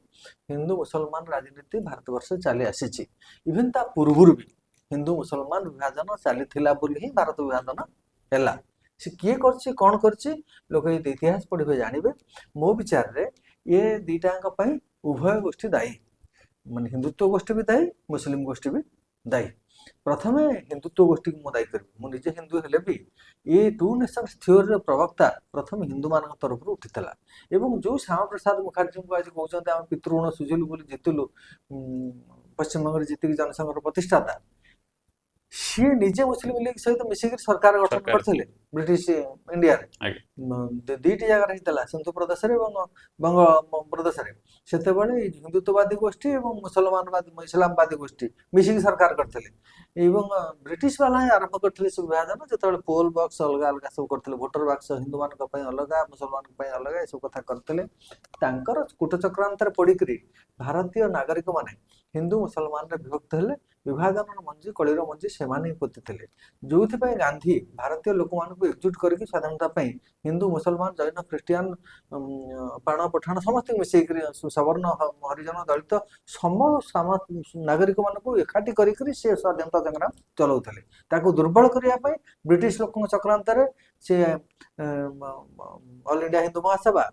ହିନ୍ଦୁ ମୁସଲମାନ ରାଜନୀତି ଭାରତ ବର୍ଷରେ ଚାଲି ଆସିଛି ଇଭେନ୍ ତା ପୂର୍ବରୁ ବି ହିନ୍ଦୁ ମୁସଲମାନ ବିଭାଜନ ଚାଲିଥିଲା ବୋଲି ହିଁ ଭାରତ ବିଭାଜନ ହେଲା ସେ କିଏ କରିଛି କ'ଣ କରିଛି ଲୋକ ଏଇ ଇତିହାସ ପଢିବେ ଜାଣିବେ ମୋ ବିଚାରରେ ଏ ଦିଟାଙ୍କ ପାଇଁ ଉଭୟ ଗୋଷ୍ଠୀ ଦାୟୀ ମାନେ ହିନ୍ଦୁତ୍ୱ ଗୋଷ୍ଠୀ ବି ଦାୟୀ ମୁସଲିମ ଗୋଷ୍ଠୀ ବି ଦାୟୀ ପ୍ରଥମେ ହିନ୍ଦୁତ୍ୱ ଗୋଷ୍ଠୀକୁ ମୁଁ ଦାୟୀ କରିବି ମୁଁ ନିଜେ ହିନ୍ଦୁ ହେଲେ ବି ଏ ଟୁ ନେସନ୍ସ ଥିଓରିର ପ୍ରବକ୍ତା ପ୍ରଥମେ ହିନ୍ଦୁମାନଙ୍କ ତରଫରୁ ଉଠିଥିଲା ଏବଂ ଯେଉଁ ଶ୍ୟାମାପ୍ରସାଦ ମୁଖାର୍ଜୀଙ୍କୁ ଆଜି କହୁଛନ୍ତି ଆମେ ପିତୃଋଣ ସୁଝିଲୁ ବୋଲି ଜିତିଲୁ ପଶ୍ଚିମବଙ୍ଗରେ ଯେତିକି ଜନସଂଘର ପ୍ରତିଷ୍ଠାତା ସିଏ ନିଜେ ମୁସଲିମ ଲିଗ ସହିତ ମିଶିକି ସରକାର ଗଠନ କରିଥିଲେ ବ୍ରିଟିଶ ଇଣ୍ଡିଆରେ ଦୁଇଟି ଜାଗାରେ ହେଇଥିଲା ସିନ୍ଧୁ ପ୍ରଦେଶରେ ଏବଂ ବଙ୍ଗ ପ୍ରଦେଶରେ ସେତେବେଳେ ହିନ୍ଦୁତ୍ୱବାଦୀ ଗୋଷ୍ଠୀ ଏବଂ ଇସଲାମବାଦୀ ଗୋଷ୍ଠୀ ମିଶିକି ସରକାର କରିଥିଲେ ଏବଂ ବ୍ରିଟିଶ ବାଲା ହିଁ ଆରମ୍ଭ କରିଥିଲେ ସବୁ ବିଭାଜନ ଯେତେବେଳେ ପୋଲ ବକ୍ସ ଅଲଗା ଅଲଗା ସବୁ କରିଥିଲେ ଭୋଟର ବାକ୍ସ ହିନ୍ଦୁମାନଙ୍କ ପାଇଁ ଅଲଗା ମୁସଲମାନଙ୍କ ପାଇଁ ଅଲଗା ଏସବୁ କଥା କରିଥିଲେ ତାଙ୍କର କୂଟ ଚକ୍ରାନ୍ତରେ ପଡିକରି ଭାରତୀୟ ନାଗରିକ ମାନେ ହିନ୍ଦୁ ମୁସଲମାନରେ ବିଭକ୍ତ ହେଲେ ବିଭାଜନର ମଞ୍ଜି କଳିର ମଞ୍ଜି ସେମାନେ ହିଁ ପୋତିଥିଲେ ଯୋଉଥିପାଇଁ ଗାନ୍ଧୀ ଭାରତୀୟ ଲୋକମାନଙ୍କୁ ଏକଜୁଟ କରିକି ସ୍ୱାଧୀନତା ପାଇଁ ହିନ୍ଦୁ ମୁସଲମାନ ଜୈନ ଖ୍ରୀଷ୍ଟିଆନ ପାଣ ପଠାଣ ସମସ୍ତଙ୍କୁ ମିଶେଇକରି ସବର୍ଣ୍ଣ ହରିଜନ ଦଳିତ ନାଗରିକ ମାନଙ୍କୁ ଏକାଠି କରିକି ସେ ସ୍ୱାଧୀନତା ସଂଗ୍ରାମ ଚଲାଉଥିଲେ ତାକୁ ଦୁର୍ବଳ କରିବା ପାଇଁ ବ୍ରିଟିଶ ଲୋକଙ୍କ ଚକ୍ରାନ୍ତରେ ସେ ଅଲ ଇଣ୍ଡିଆ ହିନ୍ଦୁ ମହାସଭା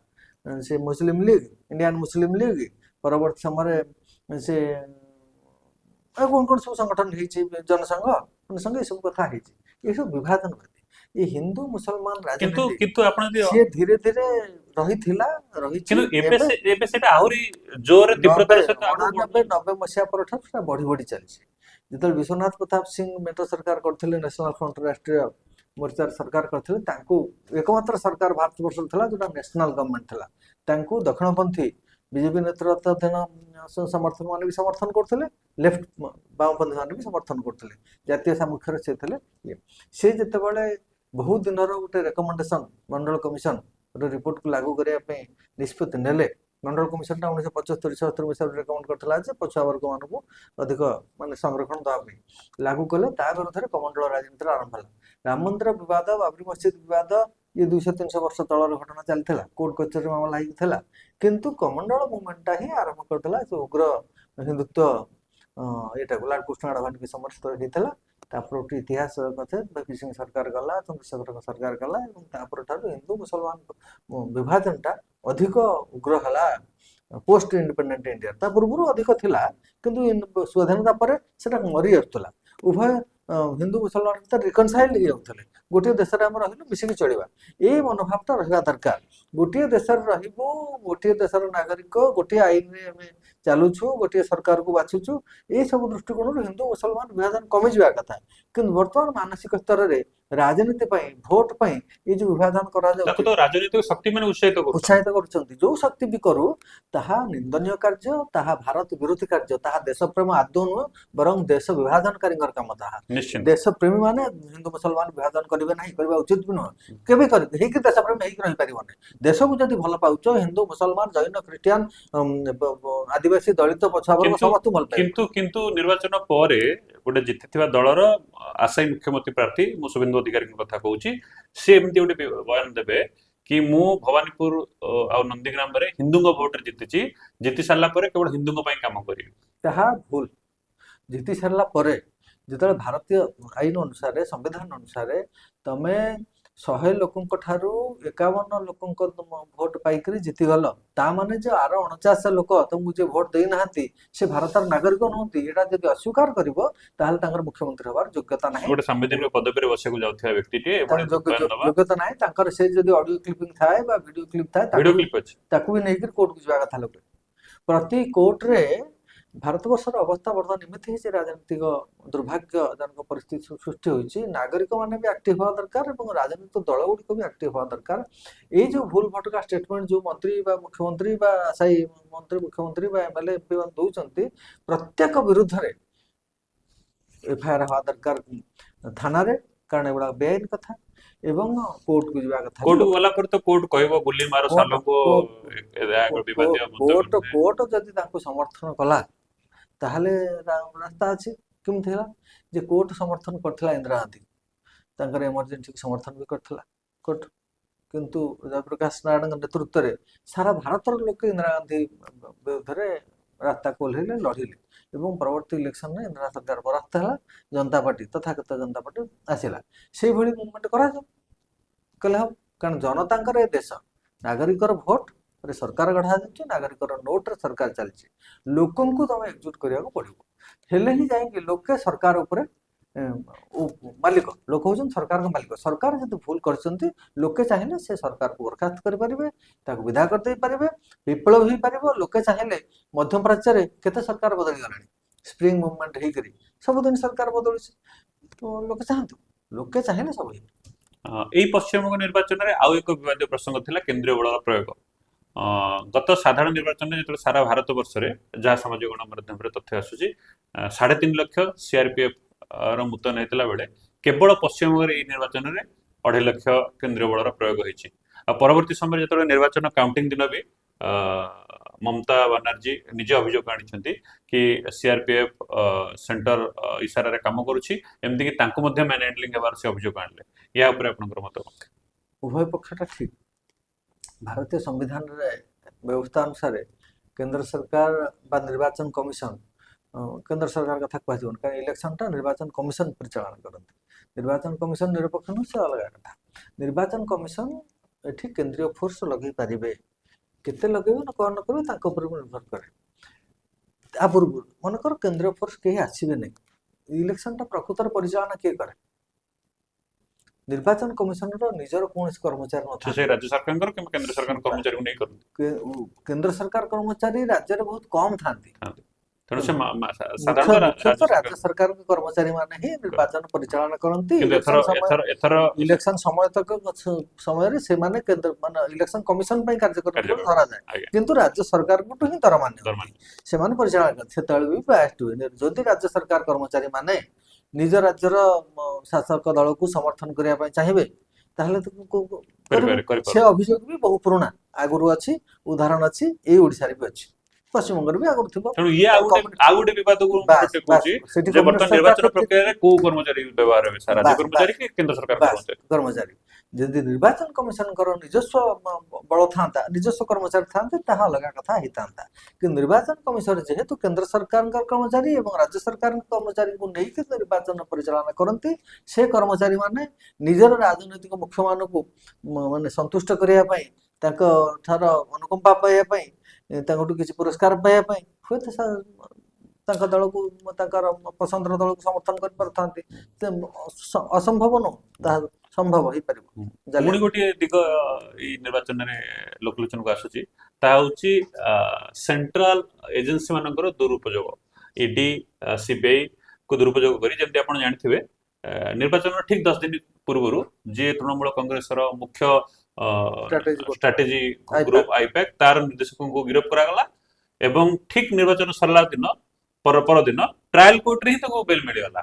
ସେ ମୁସଲିମ ଲିଗ ଇଣ୍ଡିଆନ ମୁସଲିମ ଲିଗ ପରବର୍ତ୍ତୀ ସମୟରେ ସେ କଣ କଣ ସବୁ ସଂଗଠନ ହେଇଛି ଜନସଂଘ ଏସବୁ କଥା ହେଇଛି ଏସବୁ ବିଭାଜନବାଦୀ ଏ ହିନ୍ଦୁ ମୁସଲମାନ ରାଜନୀତି ସିଏ ଧୀରେ ଧୀରେ ରହିଥିଲା ରହିଛି ନବେ ମସିହା ପରଠାରୁ ସେଟା ବଢି ବଢି ଚାଲିଛି ଯେତେବେଳେ ବିଶ୍ୱନାଥ ପ୍ରତାପ ସିଂହ ମେଣ୍ଟ ସରକାର କରିଥିଲେ ନ୍ୟାସନାଲ ଫ୍ରଣ୍ଟ ରାଷ୍ଟ୍ରୀୟ ମୋର୍ଚ୍ଚାର ସରକାର କରିଥିଲେ ତାଙ୍କୁ ଏକମାତ୍ର ସରକାର ଭାରତ ବର୍ଷରେ ଥିଲା ଯୋଉଟା ନ୍ୟାସନାଲ ଗଭର୍ଣ୍ଣମେଣ୍ଟ ଥିଲା ତାଙ୍କୁ ଦକ୍ଷିଣପନ୍ଥୀ ବିଜେପି ନେତୃତ୍ୱାଧୀନ ସମର୍ଥକ ମାନେ ବି ସମର୍ଥନ କରୁଥିଲେ ଲେଫ୍ଟ ବାମପନ୍ଥୀ ମାନେ ବି ସମର୍ଥନ କରୁଥିଲେ ଜାତୀୟ ସାମୁଖ୍ୟରେ ସେ ଥିଲେ ସେ ଯେତେବେଳେ ବହୁତ ଦିନର ଗୋଟେ ରେକମେଣ୍ଡେସନ ମଣ୍ଡଳ କମିଶନ ଗୋଟେ ରିପୋର୍ଟକୁ ଲାଗୁ କରିବା ପାଇଁ ନିଷ୍ପତ୍ତି ନେଲେ ମଣ୍ଡଳ କମିଶନଟା 1975-76 ମସିହାରେ ରେକମେଣ୍ଡ କରିଥିଲା ଯେ ପଛୁଆ ବର୍ଗମାନଙ୍କୁ ଅଧିକ ମାନେ ସଂରକ୍ଷଣ ଦେବା ପାଇଁ ଲାଗୁ କଲେ ତା ବିରୁଦ୍ଧରେ କମଣ୍ଡଳ ରାଜନୀତିର ଆରମ୍ଭ ହେଲା ରାମ ମନ୍ଦିର ବିବାଦ ବାବରି ମସଜିଦ ବିବାଦ ଇଏ 200-300 ବର୍ଷ ତଳର ଘଟଣା ଚାଲିଥିଲା କୋର୍ଟ କଚେରୀ ମାମଲା ହେଇଥିଲା କିନ୍ତୁ କମଣ୍ଡଳ ମୁଭମେଣ୍ଟଟା ହିଁ ଆରମ୍ଭ କରିଥିଲା ସେ ଉଗ୍ର ହିନ୍ଦୁତ୍ୱ ଏଇଟାକୁ ଲାଲକୃଷ୍ଣ ଆଡଭାନୀଙ୍କ ସମର୍ଥିତ ହେଇଥିଲା ତାପରେ ଗୋଟେ ଇତିହାସ କଥା ଭିପି ସିଂ ସରକାର ଗଲା ଚନ୍ଦ୍ରଶେଖରଙ୍କ ସରକାର ଗଲା ଏବଂ ତାପରେ ଠାରୁ ହିନ୍ଦୁ ମୁସଲମାନ ବିଭାଜନଟା ଅଧିକ ଉଗ୍ର ହେଲା ପୋଷ୍ଟ ଇଣ୍ଡିପେଣ୍ଡେଣ୍ଟ ଇଣ୍ଡିଆ ତା ପୂର୍ବରୁ ଅଧିକ ଥିଲା କିନ୍ତୁ ସ୍ୱାଧୀନତା ପରେ ସେଟା ମରି ଆସୁଥିଲା ଉଭୟ ହିନ୍ଦୁ ମୁସଲମାନ ଭିତରେ ରିକନସାଇଲ୍ ହେଇଯାଉଥିଲେ। ଗୋଟିଏ ଦେଶରେ ଆମେ ରହିଲୁ ମିଶିକି ଚଳିବା, ଏଇ ମନୋଭାବଟା ରହିବା ଦରକାର। ଗୋଟିଏ ଦେଶରେ ରହିବୁ, ଗୋଟିଏ ଦେଶର ନାଗରିକ, ଗୋଟିଏ ଆଇନରେ ଆମେ ଚାଲୁଛୁ, ଗୋଟିଏ ସରକାରକୁ ବାଛୁଛୁ, ଏଇସବୁ ଦୃଷ୍ଟିକୋଣରୁ ହିନ୍ଦୁ ମୁସଲମାନ ବିଭାଜନ କମିଯିବା କଥା। କିନ୍ତୁ ବର୍ତ୍ତମାନ ମାନସିକ ସ୍ତରରେ ରାଜନୀତି ପାଇଁ, ଭୋଟ ପାଇଁ ଏଇ ଯୋଉ ବିଭାଜନ ତାକୁ କରାଯାଉଛି, ତ ରାଜନୈତିକ ଶକ୍ତି ମାନେ ଉତ୍ସାହିତ କରୁଛନ୍ତି। ଉତ୍ସାହିତ କରୁଛନ୍ତି। ଯୋଉ ଶକ୍ତି ବି କରୁ ତାହା ନିନ୍ଦନୀୟ କାର୍ଯ୍ୟ, ତାହା ଭାରତ ବିରୋଧୀ କାର୍ଯ୍ୟ, ତାହା ଦେଶପ୍ରେମ ଆଦୌ ନୁହେଁ, ବରଂ ଦେଶ ବିଭାଜନକାରୀଙ୍କର କାମ ତାହା। ନିଶ୍ଚିନ୍ତ ଦେଶପ୍ରେମୀ ମାନେ ହିନ୍ଦୁ ମୁସଲମାନ ବିଭାଜନ କରିବେ ନାହିଁ, କରିବା ଉଚିତ ବି ନୁହେଁ। କେବେ କରିବେ ହେଇକି ଦେଶପ୍ରେମ ହେଇକି ରହିପାରିବନି। ଦେଶକୁ ଯଦି ଭଲ ପାଉଛ, ହିନ୍ଦୁ ମୁସଲମାନ ଜୈନ ଖ୍ରୀଷ୍ଟିଆନ ଆଦିବାସୀ ଦଳିତ ପଛୁଆ ବର୍ଗ କିନ୍ତୁ ସମସ୍ତଙ୍କୁ ଭଲ ପାଇବ। କିନ୍ତୁ କିନ୍ତୁ ନିର୍ବାଚନ ପରେ ଗୋଟେ ଜିତିଥିବା ଦଳର ଆଶାୟୀ ମୁଖ୍ୟମନ୍ତ୍ରୀ ପ୍ରାର୍ଥୀ, ମୁଁ ଶୁଭେନ୍ଦୁ ଅଧିକାରୀଙ୍କ କଥା କହୁଛି, ସେ ଏମିତି ଗୋଟେ ବୟାନ ଦେବେ କି ମୁଁ ଭବାନୀପୁର ଆଉ ନନ୍ଦୀଗ୍ରାମରେ ହିନ୍ଦୁଙ୍କ ଭୋଟରେ ଜିତିଛି, ଜିତି ସାରିଲା ପରେ କେବଳ ହିନ୍ଦୁଙ୍କ ପାଇଁ କାମ କରିବି। ତାହା ଭୁଲ। ଜିତି ସାରିଲା ପରେ ଯେତେବେଳେ ଭାରତୀୟ ଆଇନ ଅନୁସାରେ, ସମ୍ବିଧାନ ଅନୁସାରେ ତମେ 100 ଲୋକଙ୍କ ଠାରୁ 51 ଲୋକଙ୍କ ଭୋଟ ପାଇକରି ଜିତିଗଲ, ତା ମାନେ ଯେ ଆର 49 ଲୋକ ତମକୁ ଯିଏ ଭୋଟ ଦେଇନାହାନ୍ତି ସେ ଭାରତର ନାଗରିକ ନୁହନ୍ତି, ଏଇଟା ଯଦି ଅସ୍ୱୀକାର କରିବ ତାହେଲେ ତାଙ୍କର ମୁଖ୍ୟମନ୍ତ୍ରୀ ହବାର ଯୋଗ୍ୟତା ନାହିଁ। ଗୋଟେ ସାମ୍ବିଧାନିକ ପଦବୀରେ ବସିବାକୁ ଯାଉଥିବା ବ୍ୟକ୍ତିଟିଏ ଏଭଳି ବୟାନ ଦେବା, ଯୋଗ୍ୟତା ନାହିଁ ତାଙ୍କର। ସେ ଯଦି ଅଡିଓ କ୍ଲିପିଂ ଥାଏ ବା ଭିଡିଓ କ୍ଲିପ ଥାଏ, ଭିଡିଓ କ୍ଲିପ ଅଛି। ତାକୁ ବି ନେଇକରି କୋର୍ଟକୁ ଯିବା କଥା ଲୋକ। ପ୍ରତି କୋର୍ଟରେ ଭାରତବର୍ଷର ଅବସ୍ଥା ବର୍ତ୍ତମାନ ଏମିତି ହେଇଛି, ରାଜନୈତିକ ଦୁର୍ଭାଗ୍ୟଜନକ ପରିସ୍ଥିତି ସୃଷ୍ଟି ହୋଇଛି। ନାଗରିକ ମାନେ ବି ଆକ୍ଟିଭ ହେବା ଦରକାର ଏବଂ ରାଜନୈତିକ ଦଳ ଗୁଡ଼ିକ ବି ଆକ୍ଟିଭ ହେବା ଦରକାର। ଏଇ ଯୋଉ ଭୁଲ ଭଟକା ଷ୍ଟେଟମେଣ୍ଟ ଯୋଉ ମନ୍ତ୍ରୀ ବା ମୁଖ୍ୟମନ୍ତ୍ରୀ ବା ଆଶାୟୀ ମନ୍ତ୍ରୀ, ମୁଖ୍ୟମନ୍ତ୍ରୀ ବା ଏମଏଲଏ ଏମପି ମାନେ ଦଉଛନ୍ତି, ପ୍ରତ୍ୟେକ ବିରୁଦ୍ଧରେ ଏଫଆଇଆର ହେବା ଦରକାର ଥାନାରେ, କାରଣ ଏଗୁଡା ବେଆଇନ କଥା, ଏବଂ କୋର୍ଟକୁ ଯିବା କଥା। କୋର୍ଟକୁ ଗଲା ପରେ ତ କୋର୍ଟ କହିବ ଗୁଲି ମାର ସାଲକୁ, ବିବାଦୀୟ ମନ୍ତବ୍ୟ ନୁହେଁ। କୋର୍ଟ ଯଦି ତାଙ୍କୁ ସମର୍ଥନ କଲା ତାହେଲେ ରାସ୍ତା ଅଛି। କେମିତି ହେଲା ଯେ କୋର୍ଟ ସମର୍ଥନ କରିଥିଲା ଇନ୍ଦିରା ଗାନ୍ଧୀ, ତାଙ୍କର ଏମର୍ଜେନ୍ସିକୁ ସମର୍ଥନ ବି କରିଥିଲା କୋର୍ଟ। କିନ୍ତୁ ଜୟପ୍ରକାଶ ନାରାୟଣଙ୍କ ନେତୃତ୍ୱରେ ସାରା ଭାରତର ଲୋକେ ଇନ୍ଦିରା ଗାନ୍ଧୀ ବିରୁଦ୍ଧରେ ରାସ୍ତାକୁ ଓହ୍ଲେଇଲେ, ଲଢିଲେ ଏବଂ ପରବର୍ତ୍ତୀ ଇଲେକ୍ସନରେ ଇନ୍ଦିରା ସରକାର ପରାସ୍ତ ହେଲା, ଜନତା ପାର୍ଟି ତଥାକଥିତ ଜନତା ପାର୍ଟି ଆସିଲା। ସେଇଭଳି ମୁଭମେଣ୍ଟ କରାଯାଉ, କଲେ ହବ। କାରଣ ଜନତାଙ୍କର ଏ ଦେଶ, ନାଗରିକର ଭୋଟରେ ସରକାର ଗଢା ଯାଉଛି, ନାଗରିକର ନୋଟରେ ସରକାର ଚାଲିଛି। ଲୋକଙ୍କୁ ତମେ ଏକଜୁଟ କରିବାକୁ ପଡିବ, ହେଲେ ହିଁ ଯାଇକି ଲୋକେ ସରକାର ଉପରେ ମାଲିକ। ଲୋକ ହଉଛନ୍ତି ସରକାରଙ୍କ ମାଲିକ। ସରକାର ଯଦି ଭୁଲ କରିଛନ୍ତି, ଲୋକେ ଚାହିଁଲେ ସେ ସରକାରକୁ ବରଖାସ୍ତ କରିପାରିବେ, ତାକୁ ବିଦା କରିଦେଇ ପାରିବେ, ବିପ୍ଳବ ହେଇପାରିବ। ଲୋକେ ଚାହିଁଲେ ମଧ୍ୟପ୍ରାଚ୍ୟରେ କେତେ ସରକାର ବଦଳି ଗଲାଣି, ସ୍ପ୍ରିଙ୍ଗ ମୁଭମେଣ୍ଟ ହେଇକରି ସବୁଦିନ ସରକାର ବଦଳୁଛି। ତ ଲୋକେ ଚାହାନ୍ତୁ, ଲୋକେ ଚାହିଁଲେ ସବୁ ହେଇପାରିବ। ଏଇ ପଶ୍ଚିମବଙ୍ଗ ନିର୍ବାଚନରେ ଆଉ ଏକ ବିବାଦୀୟ ପ୍ରସଙ୍ଗ ଥିଲା କେନ୍ଦ୍ରୀୟ ବଳର ପ୍ରୟୋଗ। ଗତ ସାଧାରଣ ନିର୍ବାଚନରେ ଯେତେବେଳେ ସାରା ଭାରତ ବର୍ଷରେ, ଯାହା ସାମାଜିକ ଗଣମାଧ୍ୟମରେ ତଥ୍ୟ ଆସୁଛି, 3.5 ଲକ୍ଷ ସିଆରପିଏଫ ର ମୁତୟନ ହେଇଥିଲା ବେଳେ କେବଳ ପଶ୍ଚିମବଙ୍ଗରେ ଏଇ ନିର୍ବାଚନରେ 2.5 ଲକ୍ଷ କେନ୍ଦ୍ରୀୟ ବଳର ପ୍ରୟୋଗ ହେଇଛି। ଆଉ ପରବର୍ତ୍ତୀ ସମୟରେ ଯେତେବେଳେ ନିର୍ବାଚନ କାଉଣ୍ଟିଂ ଦିନ ବି ମମତା ବାନାର୍ଜୀ ନିଜେ ଅଭିଯୋଗ ଆଣିଛନ୍ତି କି ସିଆରପିଏଫ ସେଣ୍ଟର ଇସାରାରେ କାମ କରୁଛି, ଏମିତିକି ତାଙ୍କୁ ମଧ୍ୟ ମ୍ୟାନ୍ ହ୍ୟାଣ୍ଡଲିଂ ହେବାର ସେ ଅଭିଯୋଗ ଆଣିଲେ। ଏହା ଉପରେ ଆପଣଙ୍କର ମତ କଣ? ଉଭୟ ପକ୍ଷଟା ଠିକ। ଭାରତୀୟ ସମ୍ବିଧାନରେ ବ୍ୟବସ୍ଥା ଅନୁସାରେ କେନ୍ଦ୍ର ସରକାର ବା ନିର୍ବାଚନ କମିଶନ, କେନ୍ଦ୍ର ସରକାର କଥା କୁହାଯିବନି କାରଣ ଇଲେକ୍ସନଟା ନିର୍ବାଚନ କମିଶନ ପରିଚାଳନା କରନ୍ତି। ନିର୍ବାଚନ କମିଶନ ନିରପେକ୍ଷ ନୁହେଁ, ସେ ଅଲଗା କଥା। ନିର୍ବାଚନ କମିଶନ ଏଠି କେନ୍ଦ୍ରୀୟ ଫୋର୍ସ ଲଗେଇ ପାରିବେ, କେତେ ଲଗେଇବେ ନା କଣ କରିବେ ତାଙ୍କ ଉପରେ ନିର୍ଭର କରେ। ତା ପୂର୍ବରୁ ମନେକର କେନ୍ଦ୍ରୀୟ ଫୋର୍ସ କେହି ଆସିବେ ନାହିଁ, ଇଲେକ୍ସନଟା ପ୍ରକୃତରେ ପରିଚାଳନା କିଏ କରେ? ନିର୍ବାଚନ କମିଶନର ନିଜର କୌଣସି କର୍ମଚାରୀ ନଥାଏ। ସେ ରାଜ୍ୟ ସରକାରଙ୍କର କିମ୍ବା କେନ୍ଦ୍ର ସରକାର କର୍ମଚାରୀଙ୍କୁ ନେଇ କରନ୍ତି। କେନ୍ଦ୍ର ସରକାର କର୍ମଚାରୀ ରାଜ୍ୟରେ ବହୁତ କମ ଥାନ୍ତି, ତେଣୁ ସେ ମୁଖ୍ୟତଃ ରାଜ୍ୟ ସରକାରଙ୍କ କର୍ମଚାରୀ ମାନେ ହିଁ ନିର୍ବାଚନ ପରିଚାଳନା କରନ୍ତି। ଇଲେକ୍ସନ ସମୟରେ ସେମାନେ ଇଲେକ୍ସନ କମିଶନ ପାଇଁ କାର୍ଯ୍ୟ କରନ୍ତି ଧରାଯାଏ, କିନ୍ତୁ ରାଜ୍ୟ ସରକାରଙ୍କଠୁ ହିଁ ଦରମା ନିଅନ୍ତି, ସେମାନେ ପରିଚାଳନା କରନ୍ତି। ସେତେବେଳେ ବି ବାୟାସ୍ଡ ହୁଏ। ଯଦି ରାଜ୍ୟ ସରକାର କର୍ମଚାରୀ ମାନେ ନିଜ ରାଜ୍ୟର ଶାସକ ଦଳକୁ ସମର୍ଥନ କରିବା ପାଇଁ ଚାହିଁବେ ତାହେଲେ ସେ ଅଭିଯୋଗ ବି ବହୁ ପୁରୁଣା ଆଗରୁ ଅଛି, ଉଦାହରଣ ଅଛି, ଏଇ ଓଡିଶାରେ ବି ଅଛି, ପଶ୍ଚିମବଙ୍ଗରେ ବି ଆଗରୁ ଥିବ। ତେଣୁ ଇଏ ଆଉ ଗୋଟେ ବିବାଦକୁ ଟେକୁଛି ଯେ ବର୍ତ୍ତମାନ ନିର୍ବାଚନ ପ୍ରକ୍ରିୟାରେ କୋଉ କର୍ମଚାରୀ ବ୍ୟବହାର ହେବେ, ରାଜ୍ୟ କର୍ମଚାରୀ କି କେନ୍ଦ୍ର ସରକାର କର୍ମଚାରୀ। ଯଦି ନିର୍ବାଚନ କମିଶନଙ୍କର ନିଜସ୍ୱ ବଳ ଥାନ୍ତା, ନିଜସ୍ୱ କର୍ମଚାରୀ ଥାନ୍ତେ, ତାହା ଅଲଗା କଥା ହେଇଥାନ୍ତା। କିନ୍ତୁ ନିର୍ବାଚନ କମିଶନ ଯେହେତୁ କେନ୍ଦ୍ର ସରକାରଙ୍କ କର୍ମଚାରୀ ଏବଂ ରାଜ୍ୟ ସରକାରଙ୍କ କର୍ମଚାରୀଙ୍କୁ ନେଇକି ନିର୍ବାଚନ ପରିଚାଳନା କରନ୍ତି, ସେ କର୍ମଚାରୀ ମାନେ ନିଜର ରାଜନୈତିକ ମୁଖ୍ୟମାନଙ୍କୁ ମାନେ ସନ୍ତୁଷ୍ଟ କରିବା ପାଇଁ, ତାଙ୍କ ଠାରୁ ଅନୁକମ୍ପା ପାଇବା ପାଇଁ, ତାଙ୍କଠୁ କିଛି ପୁରସ୍କାର ପାଇବା ପାଇଁ ହୁଏତ ଦଳକୁ ତାଙ୍କର ପସନ୍ଦର ଦଳକୁ ସମର୍ଥନ କରିପାରୁଥାନ୍ତି। ସେ ଅସମ୍ଭବ ନୁହଁ, ତାହା ସମ୍ଭବ ହେଇପାରିବ। ପୁଣି ଗୋଟିଏ ଦିଗ ଏଇ ନିର୍ବାଚନରେ ଲୋକଲୋଚନକୁ ଆସୁଛି, ତାହା ହଉଛି ସେଣ୍ଟ୍ରାଲ ଏଜେନ୍ସି ମାନଙ୍କର ଦୁରୁପଯୋଗ। ଇଡି ସିବିଆଇ କୁ ଦୁରୁପଯୋଗ କରି, ଯେମିତି ଆପଣ ଜାଣିଥିବେ ନିର୍ବାଚନର ଠିକ 10 ଦିନ ପୂର୍ବରୁ ଯିଏ ତୃଣମୂଳ କଂଗ୍ରେସର ମୁଖ୍ୟ ଷ୍ଟ୍ରାଟେଜି ଗ୍ରୁପ ଆଇପ୍ୟାକ୍ ତାର ନିର୍ଦ୍ଦେଶକଙ୍କୁ ଗିରଫ କରାଗଲା ଏବଂ ଠିକ ନିର୍ବାଚନ ସରିଲା ଦିନ ପରଦିନ ଟ୍ରାଏଲ କୋର୍ଟରେ ହିଁ ତାଙ୍କୁ ବେଲ୍ ମିଳିଗଲା।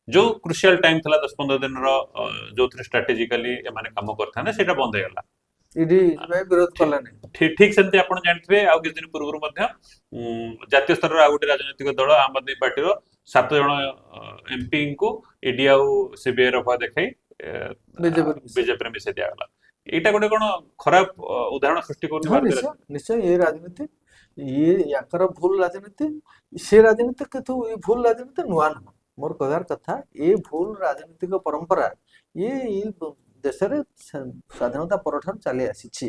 ଯୋଉ କ୍ରୁସିଆଲ ଟାଇମ ଥିଲା 10-15 ଦିନର ଯୋଉଥିରେ ଷ୍ଟ୍ରାଟେଜିକାଲି ଏମାନେ କାମ କରିଥାନ୍ତେ ସେଇଟା ବନ୍ଦ ହେଇଗଲା। ଇଡି ବିରୋଧ କଲାନି। ଠିକ ସେମିତି ଆପଣ ଜାଣିଥିବେ ଆଉ କିଛି ଦିନ ପୂର୍ବରୁ ମଧ୍ୟ ଜାତୀୟ ସ୍ତରର ଆଉ ଗୋଟେ ରାଜନୈତିକ ଦଳ ଆମ୍ ଆଦମୀ ପାର୍ଟିର 7 ଜଣ ଏମପିଙ୍କୁ ଇଡି ଆଉ ସିବିଆଇ ର ଭୟ ଦେଖାଇ ବିଜେପିରେ ମିଶାଇ ଦିଆଗଲା। ଏଇଟା ଗୋଟେ କଣ ଖରାପ ଉଦାହରଣ ସୃଷ୍ଟି କରୁନି? ନିଶ୍ଚୟ ଏ ରାଜନୀତି, ୟାଙ୍କର ଭୁଲ ରାଜନୀତି, ସେ ରାଜନୀତି, କିନ୍ତୁ ଏ ଭୁଲ ରାଜନୀତି ନୂଆ ନୁହଁ। ମୋର କହିବାର କଥା, ଏ ଭୁଲ ରାଜନୈତିକ ପରମ୍ପରା ଏଇ ଦେଶରେ ସ୍ୱାଧୀନତା ପରଠାରୁ ଚାଲି ଆସିଛି।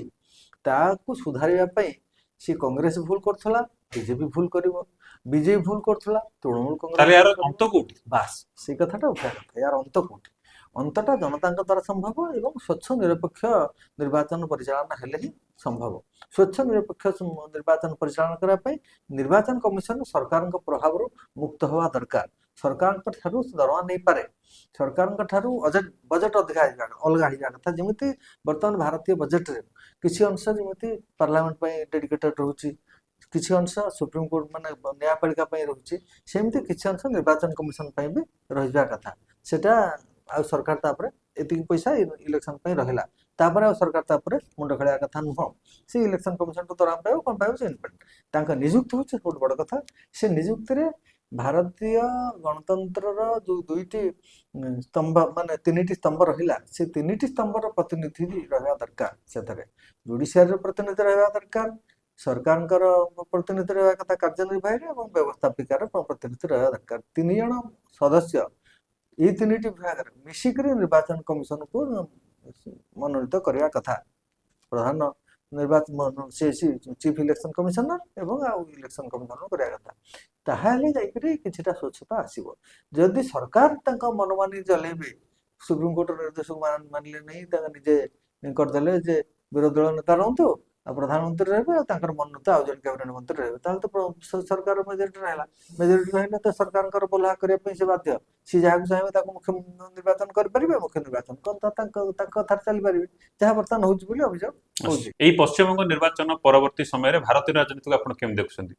ତାକୁ ସୁଧାରିବା ପାଇଁ ସେ କଂଗ୍ରେସ ଭୁଲ କରୁଥିଲା, ବିଜେପି ଭୁଲ କରିବ, ବିଜେପି ଭୁଲ କରୁଥିଲା, ତୃଣମୂଳ କଂଗ୍ରେସ। ବାସ୍ ସେଇ କଥାଟା ଉଠିବା କଥା। ୟାର ଅନ୍ତ କୋଉଠି? ଅନ୍ତଟା ଜନତାଙ୍କ ଦ୍ୱାରା ସମ୍ଭବ ଏବଂ ସ୍ୱଚ୍ଛ ନିରପେକ୍ଷ ନିର୍ବାଚନ ପରିଚାଳନା ହେଲେ ହିଁ ସମ୍ଭବ। ସ୍ୱଚ୍ଛ ନିରପେକ୍ଷ ନିର୍ବାଚନ ପରିଚାଳନା କରିବା ପାଇଁ ନିର୍ବାଚନ କମିଶନ ସରକାରଙ୍କ ପ୍ରଭାବରୁ ମୁକ୍ତ ହେବା ଦରକାର। ସରକାରଙ୍କ ଠାରୁ ଦରମା ନେଇପାରେ, ସରକାରଙ୍କ ଠାରୁ ବଜେଟ୍ ଅଧିକା ଅଲଗା ହେଇଯିବା କଥା। ଯେମିତି ବର୍ତ୍ତମାନ ଭାରତୀୟ ବଜେଟରେ କିଛି ଅଂଶ ଯେମିତି ପାର୍ଲାମେଣ୍ଟ ପାଇଁ ଡେଡିକେଟେଡ୍ ରହୁଛି, କିଛି ଅଂଶ ସୁପ୍ରିମକୋର୍ଟ ମାନେ ନ୍ୟାୟପାଳିକା ପାଇଁ ରହୁଛି, ସେମିତି କିଛି ଅଂଶ ନିର୍ବାଚନ କମିଶନ ପାଇଁ ବି ରହିବା କଥା। ସେଟା ଆଉ ସରକାର ତାପରେ ଏତିକି ପଇସା ଇଲେକ୍ସନ ପାଇଁ ରହିଲା, ତାପରେ ଆଉ ସରକାର ତାପରେ ମୁଣ୍ଡ ଖେଳିବା କଥା ନୁହଁ। ସେ ଇଲେକ୍ସନ କମିଶନକୁ ଦରମା ପାଇବ କଣ ପାଇବ, ସେ ଇଣ୍ଡିପେଣ୍ଡେଣ୍ଟ। ତାଙ୍କ ନିଯୁକ୍ତି ହଉଛି ବହୁତ ବଡ କଥା। ସେ ନିଯୁକ୍ତିରେ ଭାରତୀୟ ଗଣତନ୍ତ୍ରର ଯୋଉ ଦୁଇଟି ସ୍ତମ୍ଭ ମାନେ 3ଟି ସ୍ତମ୍ଭ ରହିଲା, ସେ 3ଟି ସ୍ତମ୍ଭର ପ୍ରତିନିଧି ରହିବା ଦରକାର। ସେଥିରେ ଜୁଡିସିଆରୀର ପ୍ରତିନିଧି ରହିବା ଦରକାର, ସରକାରଙ୍କର ପ୍ରତିନିଧି ରହିବା କଥା କାର୍ଯ୍ୟନିର୍ବାହୀରେ, ଏବଂ ବ୍ୟବସ୍ଥାପିକାର ପ୍ରତିନିଧି ରହିବା ଦରକାର। 3 ଜଣ ସଦସ୍ୟ ଏଇ 3ଟି ବିଭାଗରେ ମିଶିକରି ନିର୍ବାଚନ କମିଶନକୁ ମନୋନୀତ କରିବା କଥା। ପ୍ରଧାନ ନିର୍ବାଚନ ଚିଫ୍ ଇଲେକ୍ସନ କମିଶନର ଏବଂ ଆଉ ଇଲେକ୍ସନ କମିଶନର କରିବା କଥା। ତାହେଲେ ଯାଇକରି କିଛିଟା ସ୍ୱଚ୍ଛତା ଆସିବ। ଯଦି ସରକାର ତାଙ୍କ ମନମାନି ଚଲେଇବେ, ସୁପ୍ରିମକୋର୍ଟର ନିର୍ଦ୍ଦେଶକୁ ମାନିଲେ ନାହିଁ, ତାଙ୍କ ନିଜେ କରିଦେଲେ ଯେ ବିରୋଧୀ ଦଳ ନେତା ରୁହନ୍ତୁ ଆଉ ପ୍ରଧାନମନ୍ତ୍ରୀ ରହିବେ ଆଉ ତାଙ୍କର ମନୋନୀତ ଆଉ ଜଣେ କ୍ୟାବିନେଟ ମନ୍ତ୍ରୀ ରହିବେ, ତାହେଲେ ତ ସରକାର ମେଜରିଟି ରହିଲା। ମେଜରିଟି ରହିଲେ ତ ସରକାରଙ୍କର ବୋଲା କରିବା ପାଇଁ ସେ ବାଧ୍ୟ। ସେ ଯାହାକୁ ଚାହିଁବେ ତାକୁ ମୁଖ୍ୟ ନିର୍ବାଚନ କରିପାରିବେ, ମୁଖ୍ୟ ନିର୍ବାଚନ ତାଙ୍କ କଥାରେ ଚାଲିପାରିବେ, ଯାହା ବର୍ତ୍ତମାନ ହଉଛି ବୋଲି ଅଭିଯୋଗ ହଉଛି। ଏଇ ପଶ୍ଚିମବଙ୍ଗ ନିର୍ବାଚନ ପରବର୍ତ୍ତୀ ସମୟରେ ଭାରତୀୟ ରାଜନୀତିକୁ ଆପଣ କେମିତି ଦେଖୁଛନ୍ତି?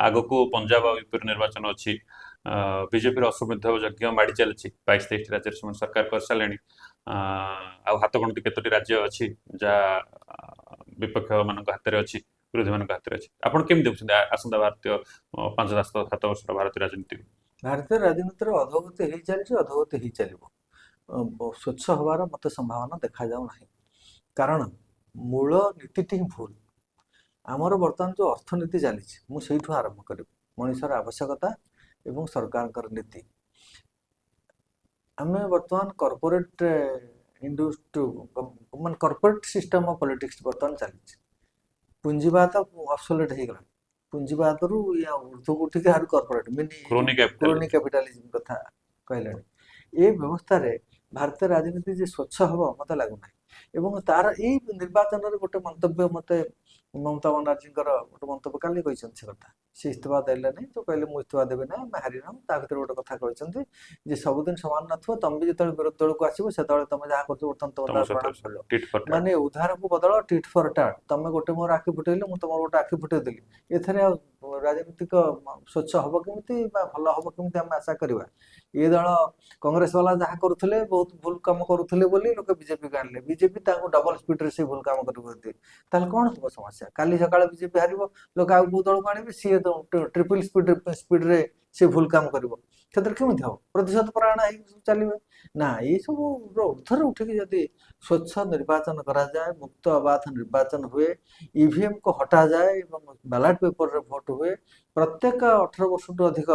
ଆଗକୁ ପଞ୍ଜାବ ଆଉ ୟୁପିର ନିର୍ବାଚନ ଅଛି, ବିଜେପିର ଅଶ୍ୱମେଧ ଯଜ୍ଞ ମାଡ଼ି ଚାଲିଛି, 22-23 ରାଜ୍ୟରେ ସେମାନେ ସରକାର କରିସାରିଲେଣି। ଆଉ ହାତ ଗଣତି କେତୋଟି ରାଜ୍ୟ ଅଛି ଯାହା ବିପକ୍ଷ ମାନଙ୍କ ହାତରେ ଅଛି, ବିରୋଧୀ ମାନଙ୍କ ହାତରେ ଅଛି। ଆପଣ କେମିତି ଦେଖୁଛନ୍ତି ଆସନ୍ତା ଭାରତୀୟ 5-7 ବର୍ଷର ଭାରତୀୟ ରାଜନୀତି? ଭାରତୀୟ ରାଜନୀତିର ଅଧୋଗତି ହେଇ ଚାଲିଛି, ଅଧୋଗତି ହେଇ ଚାଲିବ। ସ୍ୱଚ୍ଛ ହବାର ମତେ ସମ୍ଭାବନା ଦେଖାଯାଉ ନାହିଁ, କାରଣ ମୂଳ ନୀତିଟି ହିଁ ଭୁଲ। ଆମର ବର୍ତ୍ତମାନ ଯୋଉ ଅର୍ଥନୀତି ଚାଲିଛି, ମୁଁ ସେଇଠୁ ଆରମ୍ଭ କରିବି। ମଣିଷର ଆବଶ୍ୟକତା ଏବଂ ସରକାରଙ୍କର ନୀତି। ଆମେ ବର୍ତ୍ତମାନ କର୍ପୋରେଟ ମାନେ କର୍ପୋରେଟ ସିଷ୍ଟମ ଅଫ ପଲିଟିକ୍ସ ବର୍ତ୍ତମାନ ଚାଲିଛି। ପୁଞ୍ଜିବାଦ ଅବସୋଲେଟ ହେଇଗଲାଣି। ପୁଞ୍ଜିବାଦରୁ ଉର୍ଦ୍ଧ୍ୱକୁ ଉଠିକି ଆହୁରି କର୍ପୋରେଟ କ୍ରୋନି କ୍ୟାପିଟାଲିଜିମ କଥା କହିଲେଣି। ଏ ବ୍ୟବସ୍ଥାରେ ଭାରତୀୟ ରାଜନୀତି ଯେ ସ୍ୱଚ୍ଛ ହବ ମତେ ଲାଗୁନାହିଁ। ଏବଂ ତାର ଏଇ ନିର୍ବାଚନରେ ଗୋଟେ ମନ୍ତବ୍ୟ ମତେ ମମତା ବାନାର୍ଜୀଙ୍କର ଗୋଟେ ମନ୍ତବ୍ୟ କାଲି କହିଛନ୍ତି, ସେ କଥା ସେ ଇସ୍ତଫା ଦେଲେ ନାହିଁ, ତ କହିଲେ ମୁଁ ଇସ୍ତଫା ଦେବି ନାହିଁ, ଆମେ ହାରିନାହୁଁ। ତା ଭିତରେ ଗୋଟେ କଥା କହିଛନ୍ତି ଯେ ସବୁଦିନ ସମାନ ନଥିବ, ତମେ ବି ଯେତେବେଳେ ବିରୋଧୀ ଦଳକୁ ଆସିବ ସେତେବେଳେ ତମେ ଯାହା କରୁଛ ବର୍ତ୍ତମାନ ମାନେ ଉଦ୍ଧାରକୁ ବଦଳ ଟିଟ୍ ଫର ଟାଟ୍। ତମେ ଗୋଟେ ମୋର ଆଖି ଫୁଟେଇଲେ ମୁଁ ତମର ଗୋଟେ ଆଖି ଫୁଟେଇଦେଲି। ଏଥିରେ ଆଉ ରାଜନୈତିକ ସ୍ୱଚ୍ଛ ହବ କେମିତି ବା ଭଲ ହବ କେମିତି ଆମେ ଆଶା କରିବା? ଏ ଦଳ କଂଗ୍ରେସ ବାଲା ଯାହା କରୁଥିଲେ ବହୁତ ଭୁଲ କାମ କରୁଥିଲେ ବୋଲି ଲୋକ ବିଜେପିକୁ ଆଣିଲେ, ବିଜେପି ତାଙ୍କୁ ଡବଲ ସ୍ପିଡରେ ସେ ଭୁଲ କାମ କରିବ। ତାହେଲେ କଣ ହବ ସମସ୍ୟା? କାଲି ସକାଳେ ବିଜେପି ହାରିବ, ଲୋକ ଆଉ କୋଉ ଦଳକୁ ଆଣିବେ, ସିଏ ଟ୍ରିପଲ ସ୍ପିଡରେ ସେ ଭୁଲ କାମ କରିବ। ସେଥିରେ କେମିତି ହବ? ପ୍ରତିଶତ ପରାୟଣ ହେଇକି ଚାଲିବେ ନା? ଏଇସବୁ ଉର୍ଦ୍ଧ୍ୱରେ ଉଠିକି ଯଦି ସ୍ୱଚ୍ଛ ନିର୍ବାଚନ କରାଯାଏ, ମୁକ୍ତ ଅବାଧ ନିର୍ବାଚନ ହୁଏ, ଇଭିଏମ କୁ ହଟାଯାଏ ଏବଂ ବ୍ୟାଲଟ ପେପରରେ ଭୋଟ ହୁଏ, ପ୍ରତ୍ୟେକ 18 ବର୍ଷଠୁ ଅଧିକ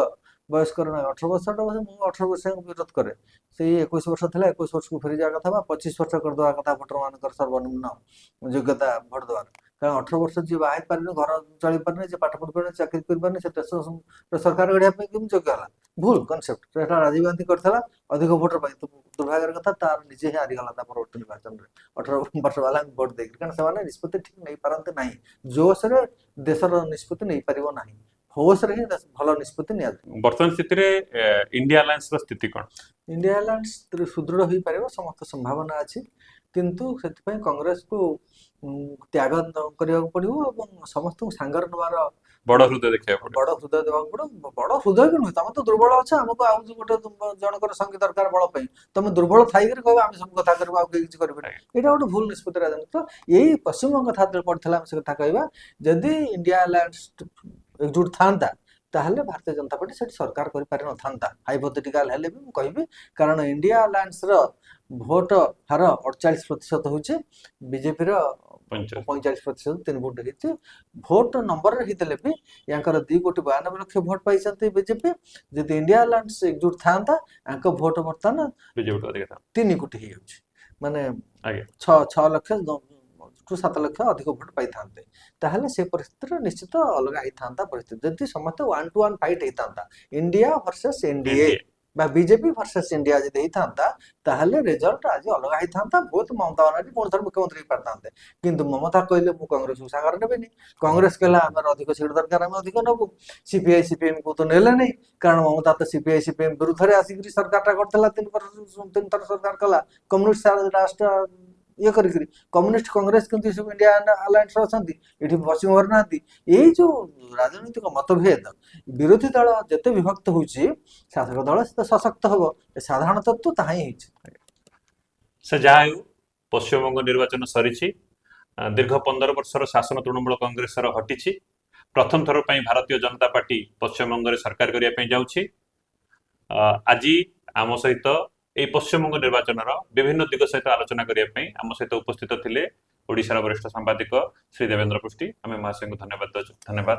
ବୟସ୍କର ନାହିଁ, 18 ବର୍ଷଟା ମୁଁ 18 ବର୍ଷକୁ ବିରୋଧ କରେ। ସେଇ 21 ବର୍ଷ ଥିଲା 21 ବର୍ଷକୁ ଫେରିଯିବା କଥା ବା 25 ବର୍ଷ କରିଦେବା କଥା ଭୋଟର ମାନଙ୍କର ସର୍ବନିମ୍ନ ଯୋଗ୍ୟତା ଭୋଟ ଦେବାର। କାରଣ 18 ବର୍ଷ ଯିଏ ବାହା ହେଇ ପାରିନି, ଘର ଚଳି ପାରିନି, ଯିଏ ପାଠ ପଢି ପାରିନି, ଚାକିରି କରିପାରିନି, ସେ ଦେଶ ସରକାର ଗଢିବା ପାଇଁ କେମିତି ଯୋଗ୍ୟ ହେଲା? ଭୁଲ କନସେପ୍ଟ। ସେଟା ରାଜୀବ ଗାନ୍ଧୀ କରିଥିଲା ଅଧିକ ଭୋଟର ପାଇଁ। ତ ଦୁର୍ଭାଗ୍ୟର କଥା, ତାର ନିଜେ ହିଁ ହାରିଗଲା ତା ପରବର୍ତ୍ତୀ ନିର୍ବାଚନରେ 18 ବର୍ଷ ବାଲା ଭୋଟ ଦେଇକି। କାରଣ ସେମାନେ ନିଷ୍ପତ୍ତି ଠିକ ନେଇପାରନ୍ତି ନାହିଁ। ଜୋସରେ ଦେଶର ନିଷ୍ପତ୍ତି ନେଇପାରିବ ନାହିଁ, ହୋସରେ ହିଁ ଭଲ ନିଷ୍ପତ୍ତି ନିଆଯାଏ। ବର୍ତ୍ତମାନ ସ୍ଥିତିରେ ଇଣ୍ଡିଆ ଆଲାଏନ୍ସର ସ୍ଥିତି କ'ଣ? ଇଣ୍ଡିଆ ଆଲାଏନ୍ସ ସୁଦୃଢ ହେଇପାରିବ, ସମସ୍ତ ସମ୍ଭାବନା ଅଛି, କିନ୍ତୁ ସେଥିପାଇଁ କଂଗ୍ରେସକୁ ତ୍ୟାଗ କରିବାକୁ ପଡିବ ଏବଂ ସମସ୍ତଙ୍କୁ ସାଙ୍ଗରେ ନେବାର ବଡ ହୃଦୟ ଦେଖିବାକୁ ପଡିବ। ବଡ ହୃଦୟ ଦେବାକୁ ପଡିବ। ବଡ ହୃଦୟ ବି ନୁହେଁ, ତମେ ତ ଦୁର୍ବଳ ଅଛ, ଆମକୁ ଆଉ ଗୋଟେ ଜଣଙ୍କର ସଙ୍ଗୀ ଦରକାର ବଳ ପାଇଁ। ତମେ ଦୁର୍ବଳ ଥାଇକରି କହିବ ଆମେ ସବୁ କଥା କରିବୁ, ଆଉ କେହି କିଛି କରିବେନି, ଏଇଟା ଗୋଟେ ଭୁଲ ନିଷ୍ପତ୍ତି ରାଜନୀତି। ଏଇ ପଶ୍ଚିମବଙ୍ଗ କଥା ଯେତେବେଳେ ପଡିଥିଲା ଆମେ ସେ କଥା କହିବା, ଯଦି ଇଣ୍ଡିଆ ଆଲାଏନ୍ସ ଏକଜୁଟ ଥାନ୍ତା ତାହେଲେ ଭାରତୀୟ ଜନତା ପାର୍ଟି ସେଠି ସରକାର କରିପାରିନଥାନ୍ତା। ହାଇପୋଥେଟିକାଲ ହେଲେ ବି ମୁଁ କହିବି, କାରଣ ଇଣ୍ଡିଆ ଆଲାଏନ୍ସର ଭୋଟ ହାର 48% ହେଉଛି, ବିଜେପିର 45%, 3 ଭୋଟ ହେଇଛି। ଭୋଟ ନମ୍ବରରେ ହେଇଥିଲେ ବି ୟାଙ୍କର 2,92,00,000 ଭୋଟ ପାଇଛନ୍ତି ବିଜେପି। ଯଦି ଇଣ୍ଡିଆ ଆଲାଏନ୍ସ ଏକଜୁଟ ଥାନ୍ତା ୟାଙ୍କ ଭୋଟ ବର୍ତ୍ତମାନ 3 କୋଟି ହେଇଯାଉଛି, ମାନେ 6 ଲକ୍ଷ ଠୁ 7 ଲକ୍ଷ ଅଧିକ ଭୋଟ ପାଇଥାନ୍ତେ। ତାହେଲେ ସେ ପରିସ୍ଥିତିରେ ନିଶ୍ଚିତ ଅଲଗା ହେଇଥାନ୍ତା ପରିସ୍ଥିତି। ଯଦି ସମସ୍ତେ 1-to-1 ଫାଇଟ୍ ହେଇଥାନ୍ତା, ଇଣ୍ଡିଆ ଭର୍ସେସ ଏନଡିଏ ବା ବିଜେପି ଭର୍ସେସ ଇଣ୍ଡିଆ ଯଦି ହେଇଥାନ୍ତା, ତାହେଲେ ରେଜଲ୍ଟ ଆଜି ଅଲଗା ହେଇଥାନ୍ତା। ବହୁତ ମମତା ବାନାର୍ଜୀ ପୁଣି ଥରେ ମୁଖ୍ୟମନ୍ତ୍ରୀ ହେଇପାରିଥାନ୍ତେ। କିନ୍ତୁ ମମତା କହିଲେ ମୁଁ କଂଗ୍ରେସକୁ ସାଙ୍ଗରେ ନେବିନି, କଂଗ୍ରେସ କହିଲା ଆମର ଅଧିକ ସିଟ୍ ଦରକାର, ଆମେ ଅଧିକ ନେବୁ। ସିପିଆଇ ସିପିଏମ୍ କୁ ତ ନେଲେନି, କାରଣ ମମତା ତ ସିପିଆଇ ସିପିଏମ୍ ବିରୁଦ୍ଧରେ ଆସିକିରି ସରକାରଟା କରିଥିଲା, 3 ଥର ସରକାର କଲା କମ୍ୟୁନିଷ୍ଟ ରାଷ୍ଟ୍ର ଇଏ କରିକିରି। କମ୍ୟୁନିଷ୍ଟ କଂଗ୍ରେସ କିନ୍ତୁ ସବୁ ଇଣ୍ଡିଆ ଆଲାଏନ୍ସ ଅଛନ୍ତି, ଏଠି ପଶ୍ଚିମବଙ୍ଗ ନାହାନ୍ତି। ଏଇ ଯୋଉ ରାଜନୈତିକ ମତଭେଦ, ବିରୋଧୀ ଦଳ ଯେତେ ବିଭକ୍ତ ହଉଛି ଶାସକ ଦଳ ସେତେ ସଶକ୍ତ ହବ, ସାଧାରଣ ତତ୍ତ୍ୱ ତାହା ହିଁ ହେଇଛି। ସେ ଯାହା ହେଉ, ପଶ୍ଚିମବଙ୍ଗ ନିର୍ବାଚନ ସରିଛି, ଦୀର୍ଘ 15 ବର୍ଷର ଶାସନ ତୃଣମୂଳ କଂଗ୍ରେସର ହଟିଛି। ପ୍ରଥମ ଥର ପାଇଁ ଭାରତୀୟ ଜନତା ପାର୍ଟି ପଶ୍ଚିମବଙ୍ଗରେ ସରକାର କରିବା ପାଇଁ ଯାଉଛି। ଆଜି ଆମ ସହିତ এই পশ্চিমবঙ্গ নির্বাচনের বিভিন্ন দিগ সহিত আলোচনা করা আম সহিত উপস্থিত লে ওড়িশার বরিষ্ঠ সাংবাদিক শ্রী দেবেন্দ্র পৃষ্টি। আমি মহাশয়ଙ୍କୁ ধন্যবাদ।